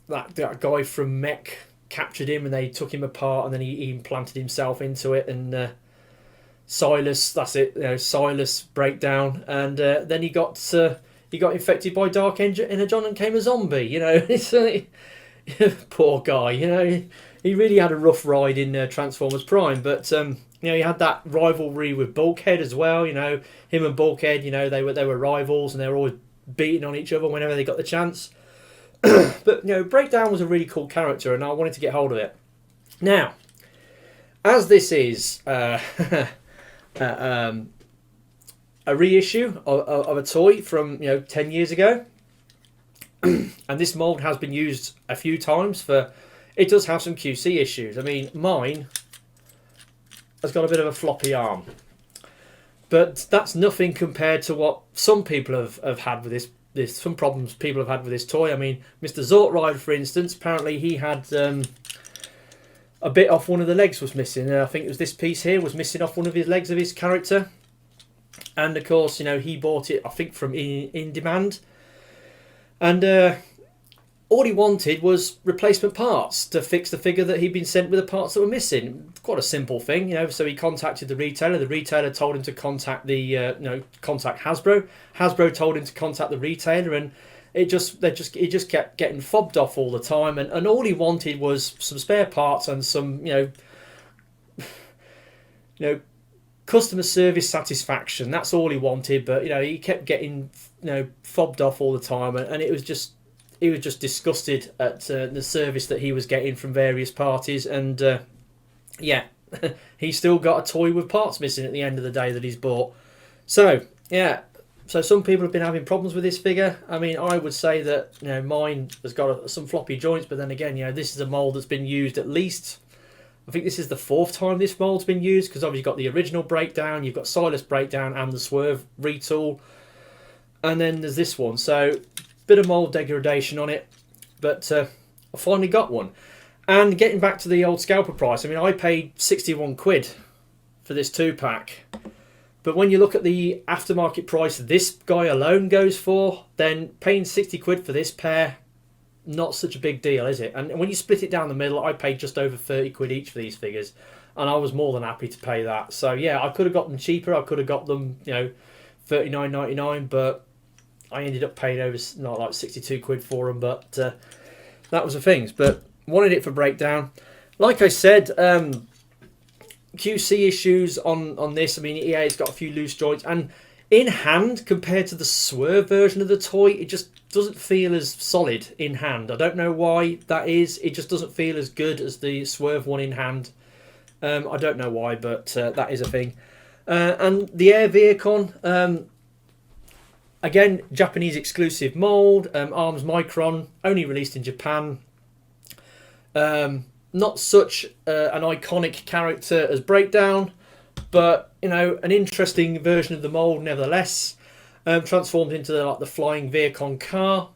that guy from Mech captured him and they took him apart, and then he implanted himself into it, and Silas, that's it, Silas Breakdown, and then he got infected by Dark Energon and became a zombie. Poor guy, he really had a rough ride in Transformers Prime, but he had that rivalry with Bulkhead as well. Him and Bulkhead, they were rivals, and they were always beating on each other whenever they got the chance. But Breakdown was a really cool character, and I wanted to get hold of it. Now, as this is a reissue of a toy from 10 years ago, and this mould has been used a few times it does have some QC issues. I mean, mine has got a bit of a floppy arm. But that's nothing compared to what some people have had with this. Some problems people have had with this toy. I mean, Mr. Zortride, for instance, apparently he had a bit off one of the legs was missing. I think it was this piece here was missing off one of his legs of his character. And of course, you know, he bought it, I think, from In Demand. And all he wanted was replacement parts to fix the figure that he'd been sent with the parts that were missing. Quite a simple thing, you know. So he contacted the retailer. The retailer told him to contact contact Hasbro. Hasbro told him to contact the retailer, and he just kept getting fobbed off all the time. And all he wanted was some spare parts and some customer service satisfaction. That's all he wanted. But you know, he kept getting fobbed off all the time, and it was just. He was just disgusted at the service that he was getting from various parties, and he still got a toy with parts missing at the end of the day that he's bought. So some people have been having problems with this figure. I mean, I would say that mine has got some floppy joints, but then again, this is a mould that's been used at least. I think this is the 4th time this mould's been used, because obviously you've got the original breakdown, you've got Silas breakdown, and the Swerve retool, and then there's this one. So. Bit of mould degradation on it, but I finally got one. And getting back to the old scalper price, I mean, I paid 61 quid for this 2-pack. But when you look at the aftermarket price this guy alone goes for, then paying 60 quid for this pair, not such a big deal, is it? And when you split it down the middle, I paid just over 30 quid each for these figures. And I was more than happy to pay that. So yeah, I could have got them cheaper. I could have got them, $39.99, but I ended up paying over like 62 quid for them, but that was the things. But wanted it for breakdown. Like I said, QC issues on this. I mean, it's got a few loose joints, and in hand compared to the Swerve version of the toy, it just doesn't feel as solid in hand. I don't know why that is. It just doesn't feel as good as the Swerve one in hand. I don't know why, but that is a thing. And the Air Vehicle. Again, Japanese exclusive mould, Arms Micron, only released in Japan. Not such an iconic character as Breakdown, but an interesting version of the mould nevertheless. Transformed into the flying Vehicle car.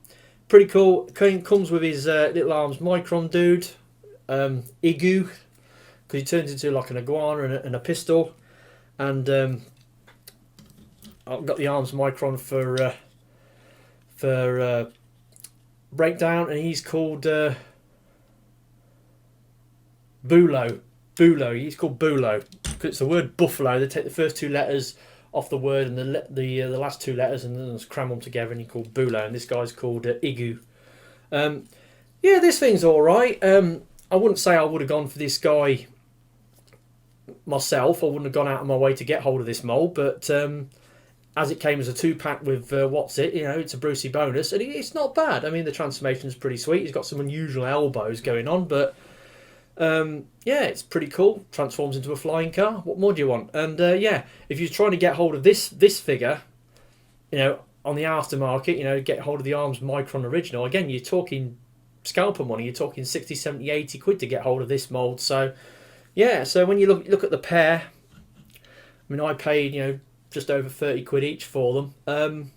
Pretty cool. Comes with his little Arms Micron dude, Igu, because he turns into like an iguana and a pistol. And I've got the Arms Micron for Breakdown, and he's called Bulo. He's called Bulo. It's the word buffalo. They take the first 2 letters off the word and the last 2 letters and then just cram them together, and he called Bulo. And this guy's called Igu. This thing's all right. I wouldn't say I would have gone for this guy myself. I wouldn't have gone out of my way to get hold of this mould, but as it came as a 2-pack with it's a Brucey bonus, and it's not bad. I mean, the transformation is pretty sweet. He's got some unusual elbows going on, but it's pretty cool. Transforms into a flying car. What more do you want? And if you're trying to get hold of this figure, on the aftermarket, get hold of the Arms Micron original. Again, you're talking scalper money. You're talking 60, 70, 80 quid to get hold of this mould. So so when you look at the pair, I mean, I paid just over 30 quid each for them.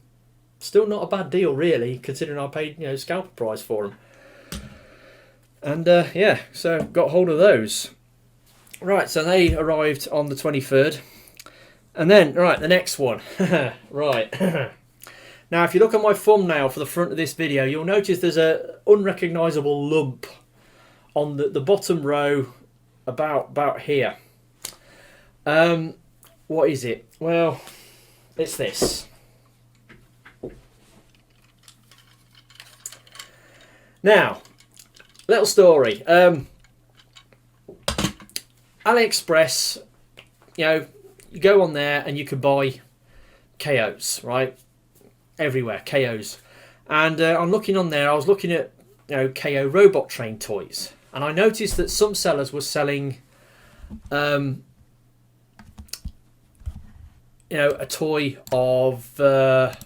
Still not a bad deal, really, considering I paid scalper price for them. And so got hold of those. Right, so they arrived on the 23rd. And then, right, the next one. Right. Now, if you look at my thumbnail for the front of this video, you'll notice there's a unrecognisable lump on the bottom row about here. What is it? Well, it's this. Now, little story. AliExpress, you go on there and you can buy KOs, right? Everywhere, KOs. And I'm looking on there, I was looking at KO robot train toys. And I noticed that some sellers were selling a toy of a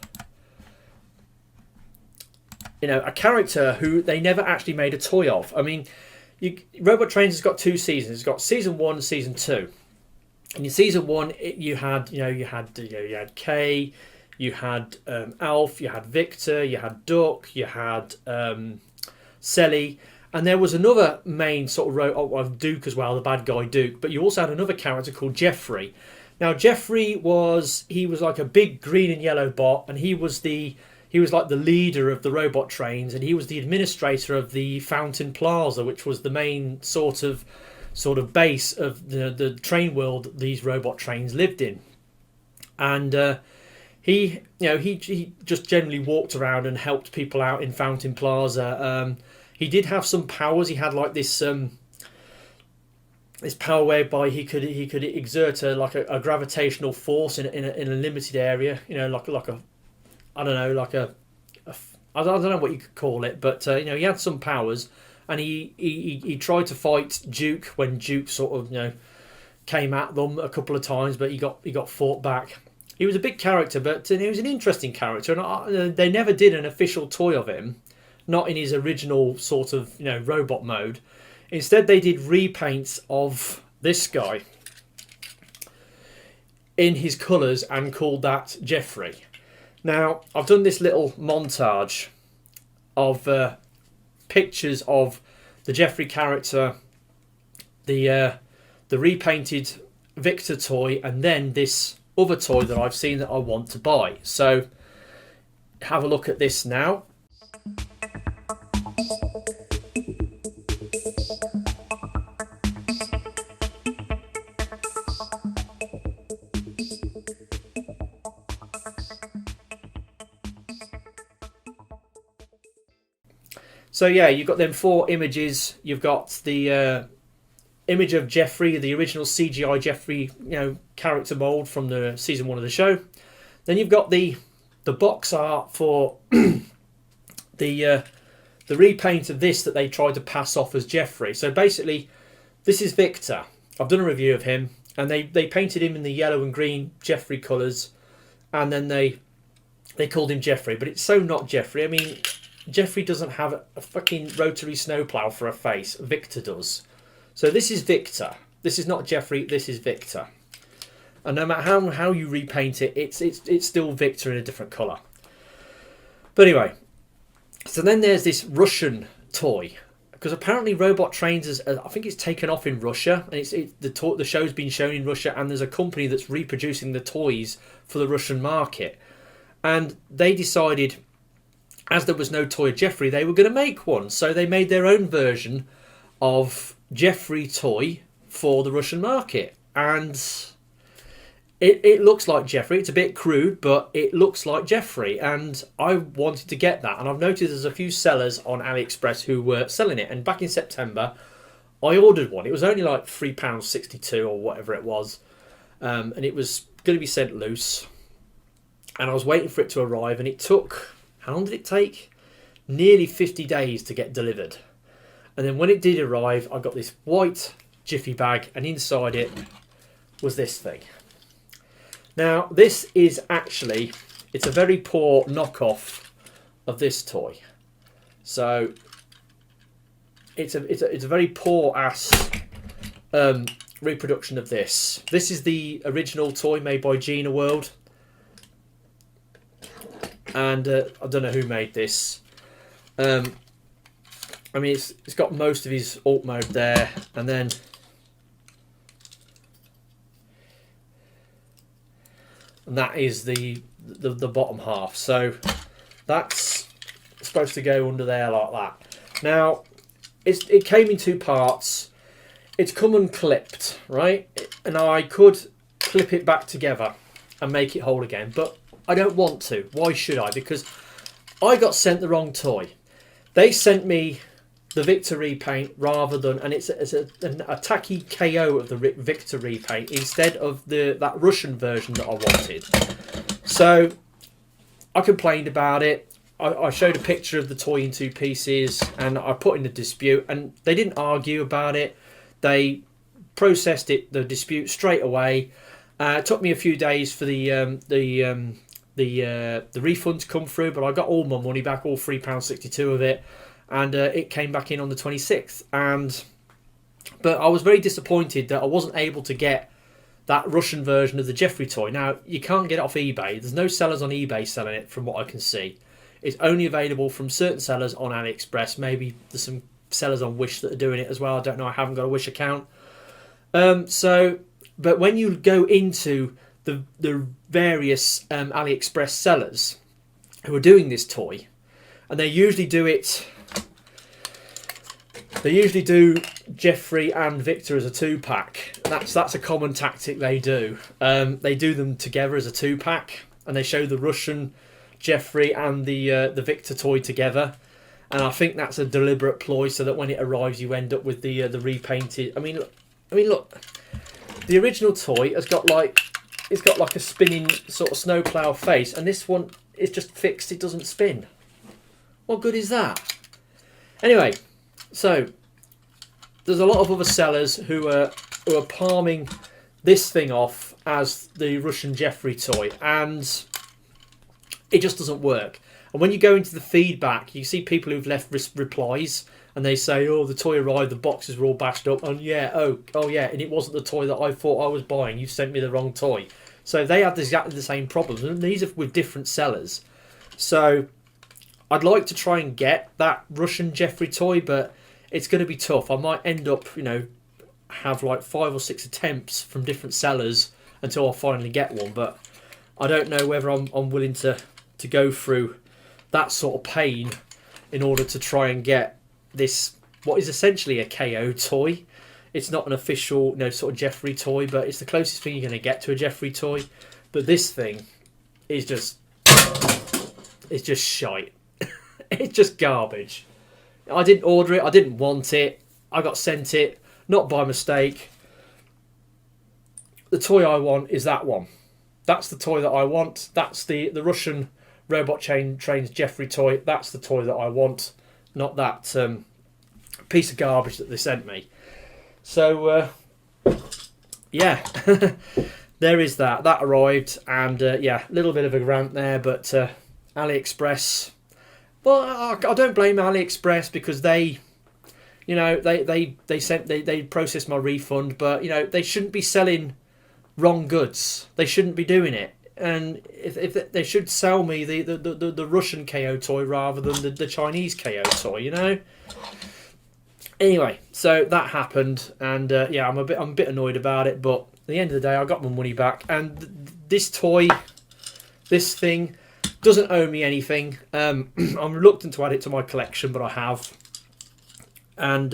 character who they never actually made a toy of. I mean, Robot Trains has got 2 seasons. It's got season 1 and season 2. in season 1, you had Kay, you had Alf, you had Victor, you had Duck, you had Selly, and there was another main sort of Duke as well, the bad guy Duke. But you also had another character called Jeffrey. Now Jeffrey was like a big green and yellow bot, and he was like the leader of the robot trains, and he was the administrator of the Fountain Plaza, which was the main sort of base of the train world these robot trains lived in. And he just generally walked around and helped people out in Fountain Plaza. He did have some powers. He had like this power whereby he could exert a gravitational force in a limited area. I don't know what you could call it, but he had some powers, and he tried to fight Duke when Duke sort of came at them a couple of times, but he got fought back. He was a big character, but he was an interesting character, and they never did an official toy of him, not in his original sort of robot mode. Instead, they did repaints of this guy in his colours and called that Jeffrey. Now, I've done this little montage of pictures of the Jeffrey character, the repainted Victor toy, and then this other toy that I've seen that I want to buy. So, have a look at this now. So yeah, you've got them 4 images. You've got the image of Jeffrey, the original CGI Jeffrey, character mold from the season 1 of the show. Then you've got the box art for the repaint of this that they tried to pass off as Jeffrey. So basically, this is Victor. I've done a review of him, and they painted him in the yellow and green Jeffrey colours, and then they called him Jeffrey. But it's so not Jeffrey. I mean, Jeffrey doesn't have a fucking rotary snowplow for a face. Victor does. So this is Victor. This is not Jeffrey. This is Victor. And no matter how you repaint it, it's still Victor in a different colour. But anyway, so then there's this Russian toy, because apparently Robot Trains I think it's taken off in Russia, and the show's been shown in Russia, and there's a company that's reproducing the toys for the Russian market, and they decided, as there was no toy of Jeffrey, they were going to make one. So they made their own version of Jeffrey toy for the Russian market. And it looks like Jeffrey. It's a bit crude, but it looks like Jeffrey. And I wanted to get that. And I've noticed there's a few sellers on AliExpress who were selling it. And back in September, I ordered one. It was only like £3.62 or whatever it was. And it was going to be sent loose. And I was waiting for it to arrive. And it took... How long did it take? Nearly 50 days to get delivered. And then when it did arrive, I got this white jiffy bag, and inside it was this thing. Now, this is actually, it's a very poor knockoff of this toy. So it's a very poor ass reproduction of this. This is the original toy made by Gina World. And I don't know who made this. I mean, it's got most of his alt mode there, and then that is the bottom half. So that's supposed to go under there like that. Now, it came in 2 parts. It's come unclipped, right? And I could clip it back together and make it whole again, but I don't want to. Why should I? Because I got sent the wrong toy. They sent me the Victor repaint rather than, and it's a tacky KO of the Victor repaint instead of that Russian version that I wanted. So I complained about it. I showed a picture of the toy in 2 pieces, and I put in a dispute, and they didn't argue about it. They processed the dispute straight away. It took me a few days for the refund to come through, but I got all my money back, all £3.62 of it, and it came back in on the 26th. But I was very disappointed that I wasn't able to get that Russian version of the Jeffrey toy. Now, you can't get it off eBay. There's no sellers on eBay selling it from what I can see. It's only available from certain sellers on AliExpress. Maybe there's some sellers on Wish that are doing it as well. I don't know. I haven't got a Wish account. But when you go into the various AliExpress sellers who are doing this toy, and they usually do it... They usually do Jeffrey and Victor as a 2-pack. That's a common tactic they do. They do them together as a 2-pack, and they show the Russian Jeffrey and the Victor toy together. And I think that's a deliberate ploy so that when it arrives, you end up with the repainted. I mean, look. The original toy has got like a spinning sort of snowplow face, and this one is just fixed. It doesn't spin. What good is that? Anyway. So, there's a lot of other sellers who are palming this thing off as the Russian Jeffrey toy, and it just doesn't work. And when you go into the feedback, you see people who've left replies, and they say, "Oh, the toy arrived, the boxes were all bashed up, and yeah, oh yeah, and it wasn't the toy that I thought I was buying. You sent me the wrong toy." So they had exactly the same problems, and these are with different sellers. So I'd like to try and get that Russian Jeffrey toy, but it's going to be tough. I might end up, have like 5 or 6 attempts from different sellers until I finally get one. But I don't know whether I'm willing to go through that sort of pain in order to try and get this, what is essentially a KO toy. It's not an official, sort of Jeffrey toy, but it's the closest thing you're going to get to a Jeffrey toy. But this thing is just shite. It's just garbage. I didn't order it. I didn't want it. I got sent it, not by mistake. The toy I want is that one. That's the toy that I want. That's the Russian Robot Trains Jeffrey toy. That's the toy that I want, not that piece of garbage that they sent me. So, yeah, there is that. That arrived, and yeah, a little bit of a rant there, but AliExpress... Well, I don't blame AliExpress because they processed my refund, but they shouldn't be selling wrong goods. They shouldn't be doing it, and if they should sell me the Russian KO toy rather than the Chinese KO toy. Anyway, so that happened, and yeah, I'm a bit annoyed about it, but at the end of the day, I got my money back, and this thing doesn't owe me anything. I'm reluctant to add it to my collection, but I have. And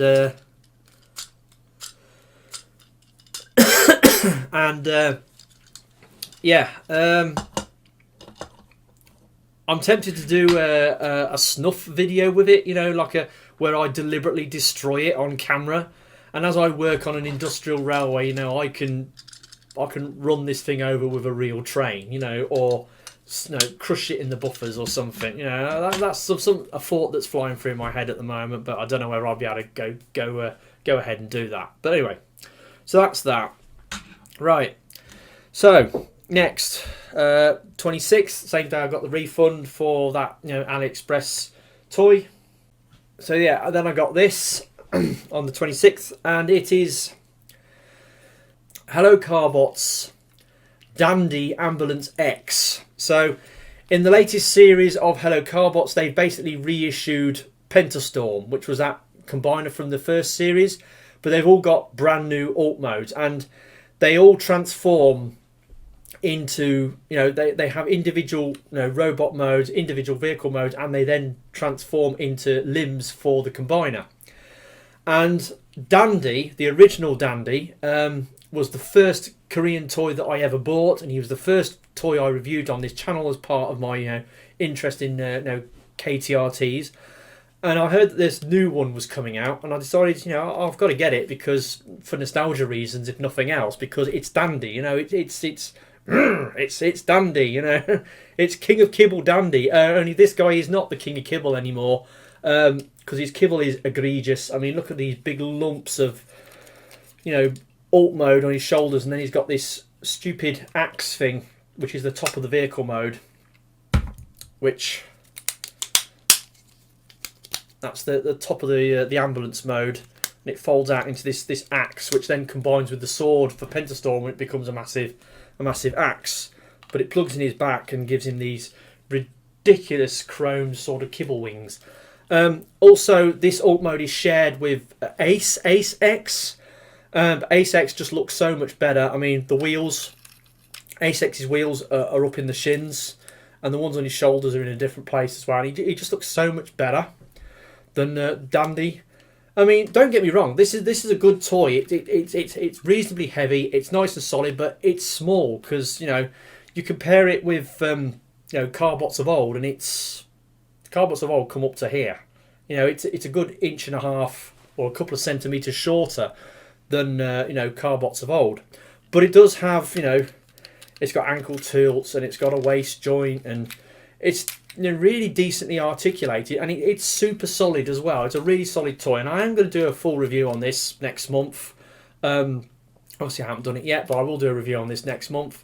yeah, I'm tempted to do a snuff video with it, where I deliberately destroy it on camera. And as I work on an industrial railway, I can run this thing over with a real train, or crush it in the buffers or something. That's a thought that's flying through my head at the moment, but I don't know whether I'll be able to go ahead and do that. But anyway, so that's that. Right. So next, 26th, same day I got the refund for that AliExpress toy. So yeah, then I got this on the 26th, and it is Hello Carbots Dandy Ambulance X. So, in the latest series of Hello Carbots, they've basically reissued Pentastorm, which was that combiner from the first series, but they've all got brand new alt modes, and they all transform into, they have individual robot modes, individual vehicle modes, and they then transform into limbs for the combiner. And Dandy, the original Dandy, was the first Korean toy that I ever bought, and he was the first toy I reviewed on this channel as part of my interest in KTRTs. And I heard that this new one was coming out, and I decided, I've got to get it because for nostalgia reasons, if nothing else, because it's Dandy. It's Dandy. It's King of Kibble Dandy. Only this guy is not the King of Kibble anymore, because his kibble is egregious. I mean, look at these big lumps of, alt mode on his shoulders, and then he's got this stupid axe thing, which is the top of the vehicle mode, which that's the top of the ambulance mode, and it folds out into this axe, which then combines with the sword for Pentastorm, and it becomes a massive axe. But it plugs in his back and gives him these ridiculous chrome sort of kibble wings. Also, this alt mode is shared with Ace X. Ace X just looks so much better. I mean, the wheels, Ace X's wheels are up in the shins, and the ones on his shoulders are in a different place as well. And he just looks so much better than Dandy. I mean, don't get me wrong. This is a good toy. It's reasonably heavy. It's nice and solid, but it's small because you compare it with Carbots of old, and Carbots of old come up to here. It's a good 1.5 inches or a couple of centimeters shorter than Carbots of old, but it does have it's got ankle tilts and it's got a waist joint, and it's really decently articulated, and it's super solid as well. It's a really solid toy, and I am going to do a full review on this next month. Obviously I haven't done it yet, but I will do a review on this next month.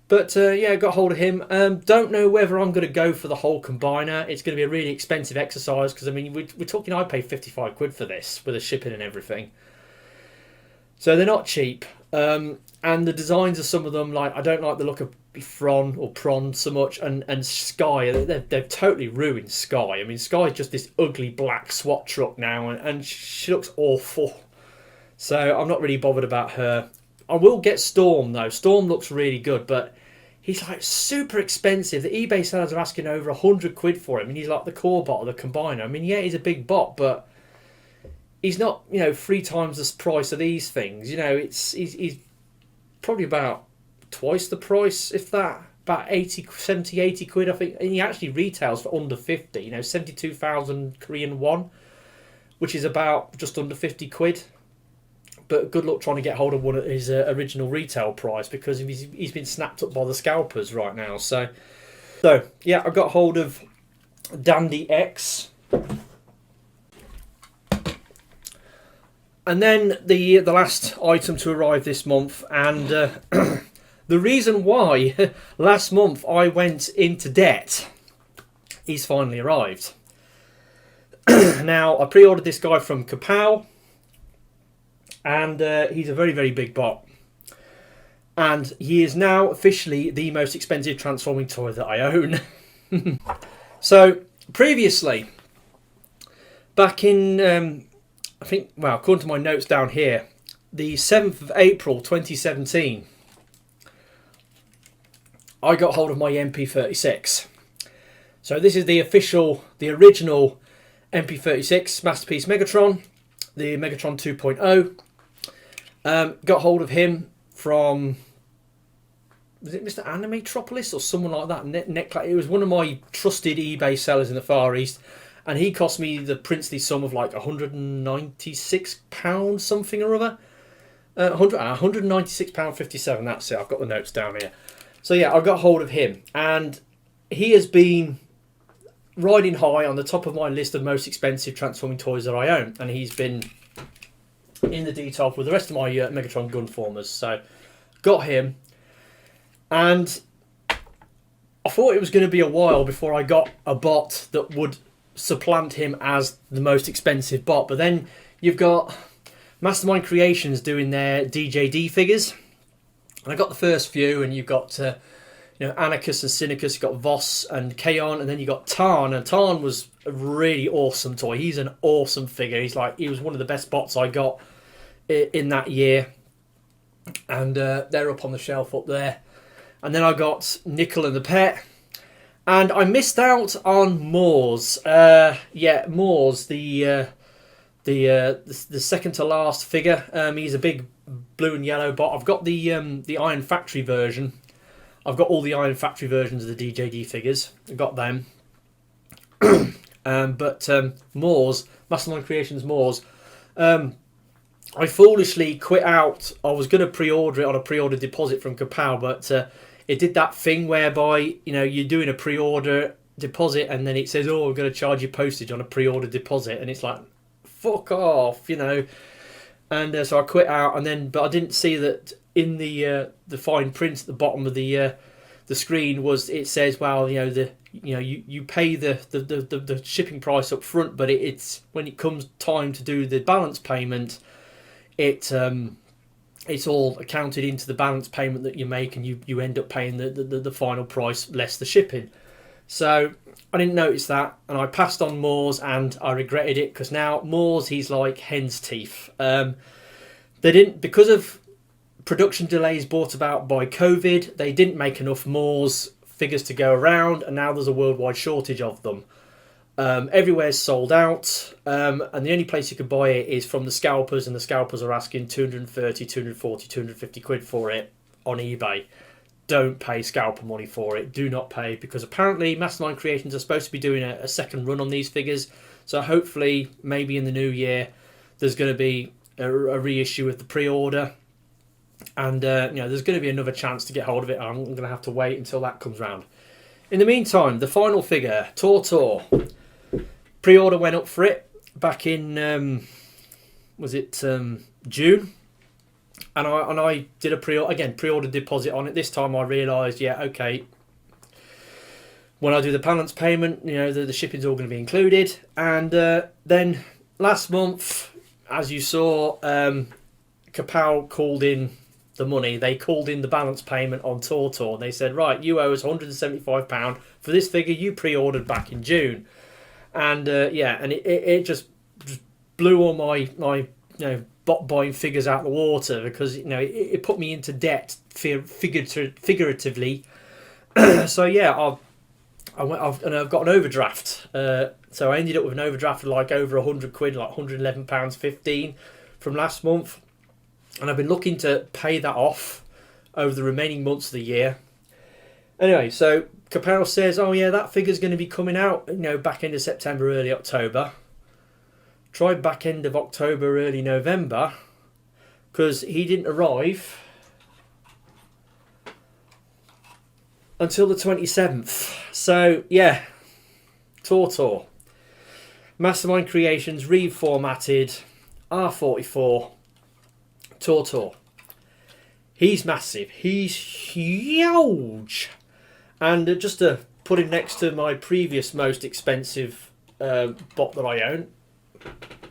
But yeah, I got hold of him. Don't know whether I'm going to go for the whole combiner. It's going to be a really expensive exercise because, I mean, we're talking I paid 55 quid for this with the shipping and everything. So they're not cheap. And the designs of some of them, like, I don't like the look of Fron or Prawn so much. And Sky, they've totally ruined Sky. I mean, Sky's just this ugly black SWAT truck now, and she looks awful. So I'm not really bothered about her. I will get Storm, though. Storm looks really good, but he's like super expensive. The eBay sellers are asking over 100 quid for him, and he's like the core bot of the combiner. I mean, yeah, he's a big bot, but he's not, 3 times the price of these things. He's probably about twice the price, if that. About 70, 80 quid, I think. And he actually retails for under 50, 72,000 Korean won, which is about just under 50 quid. But good luck trying to get hold of one at his original retail price, because he's been snapped up by the scalpers right now. So yeah, I got hold of Dandy X. And then the last item to arrive this month, and the reason why last month I went into debt, he's finally arrived. Now, I pre-ordered this guy from Kapow, and he's a very, very big bot. And he is now officially the most expensive transforming toy that I own. So, previously, back in, I think, well, according to my notes down here, the 7th of April 2017, I got hold of my MP36. So this is the original MP36 Masterpiece Megatron, the Megatron 2.0. Got hold of him from, was it Mr. Animatropolis or someone like that? It was one of my trusted eBay sellers in the Far East, and he cost me the princely sum of like £196 something or other. £196.57, that's it. I've got the notes down here. So yeah, I got hold of him, and he has been riding high on the top of my list of most expensive transforming toys that I own, and he's been in the detail with the rest of my Megatron Gunformers. So got him, and I thought it was going to be a while before I got a bot that would supplant him as the most expensive bot. But then you've got Mastermind Creations doing their DJD figures, and I got the first few, and you've got Anarchus and Synicus, you've got Voss and Kaon, and then you got Tarn, and Tarn was a really awesome toy. He's an awesome figure. He was one of the best bots I got in that year, and they're up on the shelf up there. And then I got Nickel and the Pet, and I missed out on Moors. Moors, the second to last figure. He's a big blue and yellow bot. I've got the Iron Factory version. I've got all the Iron Factory versions of the DJD figures. I've got them. But Moors, Mastermind Creations Moors, I foolishly quit out. I was going to pre-order it on a pre-order deposit from Kapow, but it did that thing whereby you're doing a pre-order deposit, and then it says, "Oh, we're going to charge you postage on a pre-order deposit," and it's like, fuck off, And so I quit out, but I didn't see that in the fine print at the bottom of the screen it says, well, the you know, you pay the shipping price up front, but it's when it comes time to do the balance payment, it's all accounted into the balance payment that you make, and you end up paying the final price less the shipping. So I didn't notice that, and I passed on Moores, and I regretted it, because now Moores, he's like hen's teeth. They didn't, because of production delays brought about by COVID, they didn't make enough Moores figures to go around, and now there's a worldwide shortage of them. Everywhere's sold out, and the only place you can buy it is from the scalpers, and the scalpers are asking 230, 240, 250 quid for it on eBay. Don't pay scalper money for it. Do not pay, because apparently Mastermind Creations are supposed to be doing a second run on these figures. So hopefully, maybe in the new year, there's going to be a reissue of the pre-order. And there's going to be another chance to get hold of it. I'm going to have to wait until that comes round. In the meantime, the final figure, Tortor. Pre-order went up for it back in June, and I did a pre-order deposit on it. This time I realised, okay, when I do the balance payment, the shipping's all going to be included. And then last month, as you saw, Kapow called in the money. They called in the balance payment on Tortor. They said, right, you owe us £175 for this figure you pre-ordered back in June. And and it just blew all my bot buying figures out of the water, because it put me into debt figuratively. So I've got an overdraft. So I ended up with an overdraft of like over 100 quid, like £111.15 from last month. And I've been looking to pay that off over the remaining months of the year. Anyway, so Kapow says, that figure's going to be coming out, back end of September, early October. Try back end of October, early November, because he didn't arrive until the 27th. So, Tortor. Mastermind Creations reformatted R44 Tortor. He's massive. He's huge. And just to put him next to my previous most expensive bot that I own,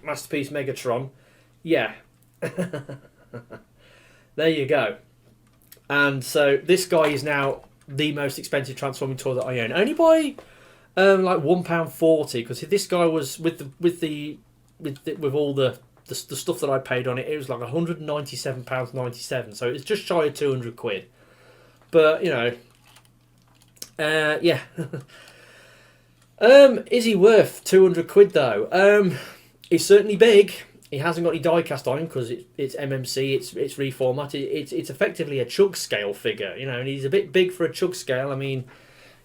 Masterpiece Megatron. Yeah. There you go. And so this guy is now the most expensive transforming toy that I own. Only by like £1.40, because this guy was with all the stuff that I paid on it, it was like £197.97. So it's just shy of 200 quid. But is he worth 200 quid though? He's certainly big. He hasn't got any die cast on him because it's MMC, it's reformatted. It's effectively a chug scale figure, and he's a bit big for a chug scale. I mean,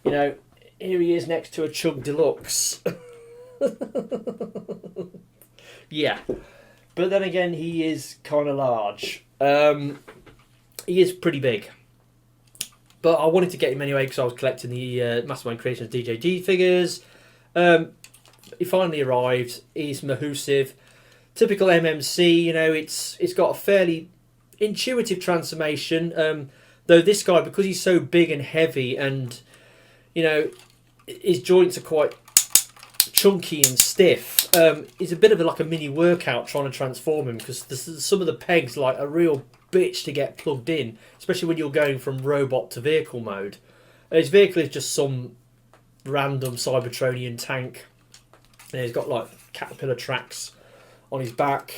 here he is next to a Chug Deluxe. Yeah. But then again, he is kind of large. He is pretty big. But I wanted to get him anyway because I was collecting the Mastermind Creations DJG figures. He finally arrived. He's mahoosive. Typical MMC, it's got a fairly intuitive transformation. Though this guy, because he's so big and heavy and, his joints are quite chunky and stiff, it's a bit of like a mini workout trying to transform him, because some of the pegs like a real bitch to get plugged in, especially when you're going from robot to vehicle mode. His vehicle is just some random Cybertronian tank. And he's got like caterpillar tracks on his back,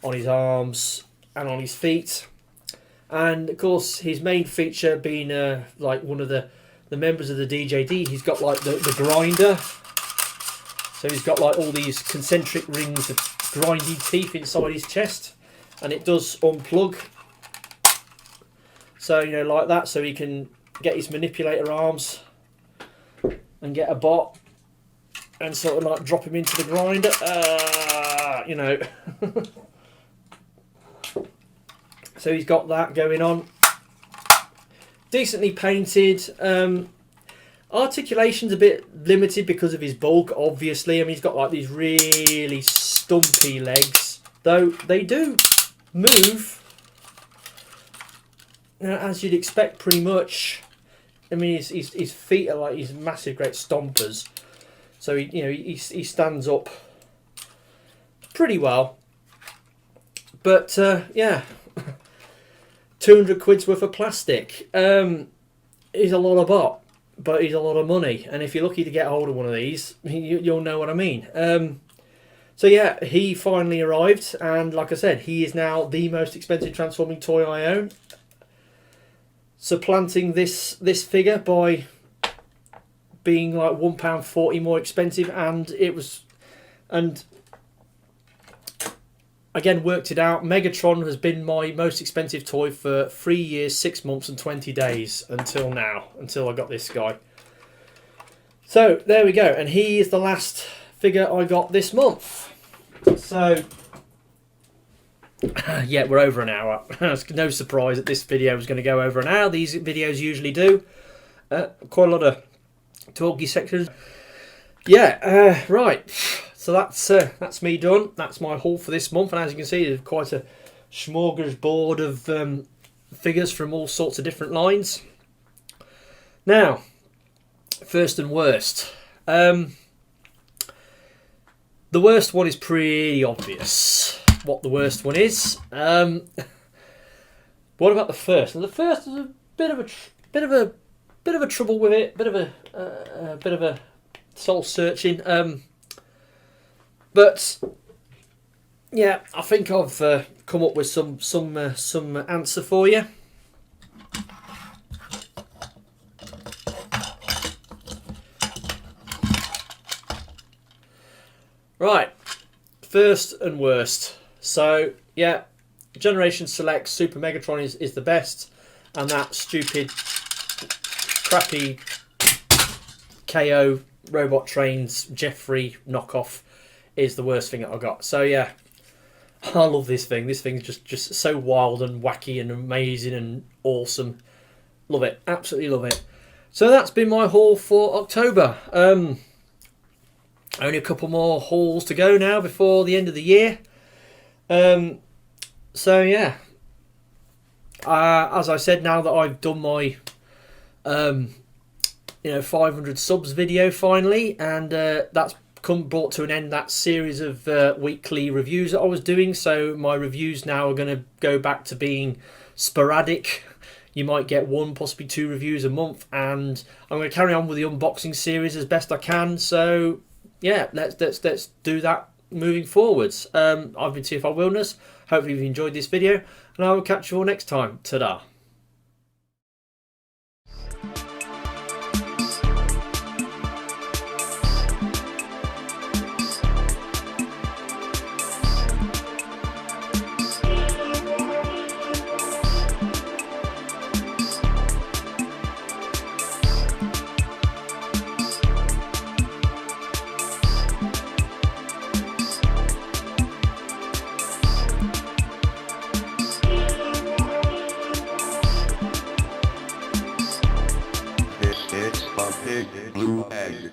on his arms, and on his feet. And of course, his main feature being like one of the members of the DJD, he's got like the grinder. So he's got like all these concentric rings of grindy teeth inside his chest, and it does unplug. So like that, so he can get his manipulator arms and get a bot and sort of like drop him into the grinder. So he's got that going on. Decently painted. Articulation's a bit limited because of his bulk, obviously. I mean, he's got like these really stumpy legs, though they do move, as you'd expect pretty much. I mean, his feet are like these massive, great stompers. So he stands up pretty well. But yeah, 200 quid's worth of plastic. He's a lot of bot, but he's a lot of money. And if you're lucky to get hold of one of these, you'll know what I mean. So yeah, he finally arrived, and like I said, he is now the most expensive transforming toy I own, supplanting this figure by being like £1.40 more expensive, and again, worked it out. Megatron has been my most expensive toy for 3 years, 6 months and 20 days until now, until I got this guy. So there we go, and he is the last figure I got this month. So yeah, we're over an hour. It's no surprise that this video is going to go over an hour. These videos usually do. Quite a lot of talky sections. Yeah, right. So that's me done. That's my haul for this month, and as you can see, there's quite a smorgasbord of figures from all sorts of different lines. Now, first and worst. The worst one is pretty obvious. What the worst one is. What about the first? Well, the first is a bit of a trouble with it. Bit of a soul searching. But yeah, I think I've come up with some answer for you. Right, first and worst. So yeah, Generation Select Super Megatron is the best, and that stupid, crappy KO Robot Trains Jeffrey knockoff is the worst thing that I got. So yeah, I love this thing. This thing's just so wild and wacky and amazing and awesome. Love it, absolutely love it. So that's been my haul for October. Only a couple more hauls to go now before the end of the year. So yeah, as I said, now that I've done my 500 subs video finally, and that's brought to an end that series of weekly reviews that I was doing. So my reviews now are going to go back to being sporadic. You might get 1, possibly 2 reviews a month, and I'm going to carry on with the unboxing series as best I can. So yeah, let's do that moving forwards. I've been TFR Wilderness. Hopefully you've enjoyed this video, and I will catch you all next time. Ta-da. It's a big blue egg.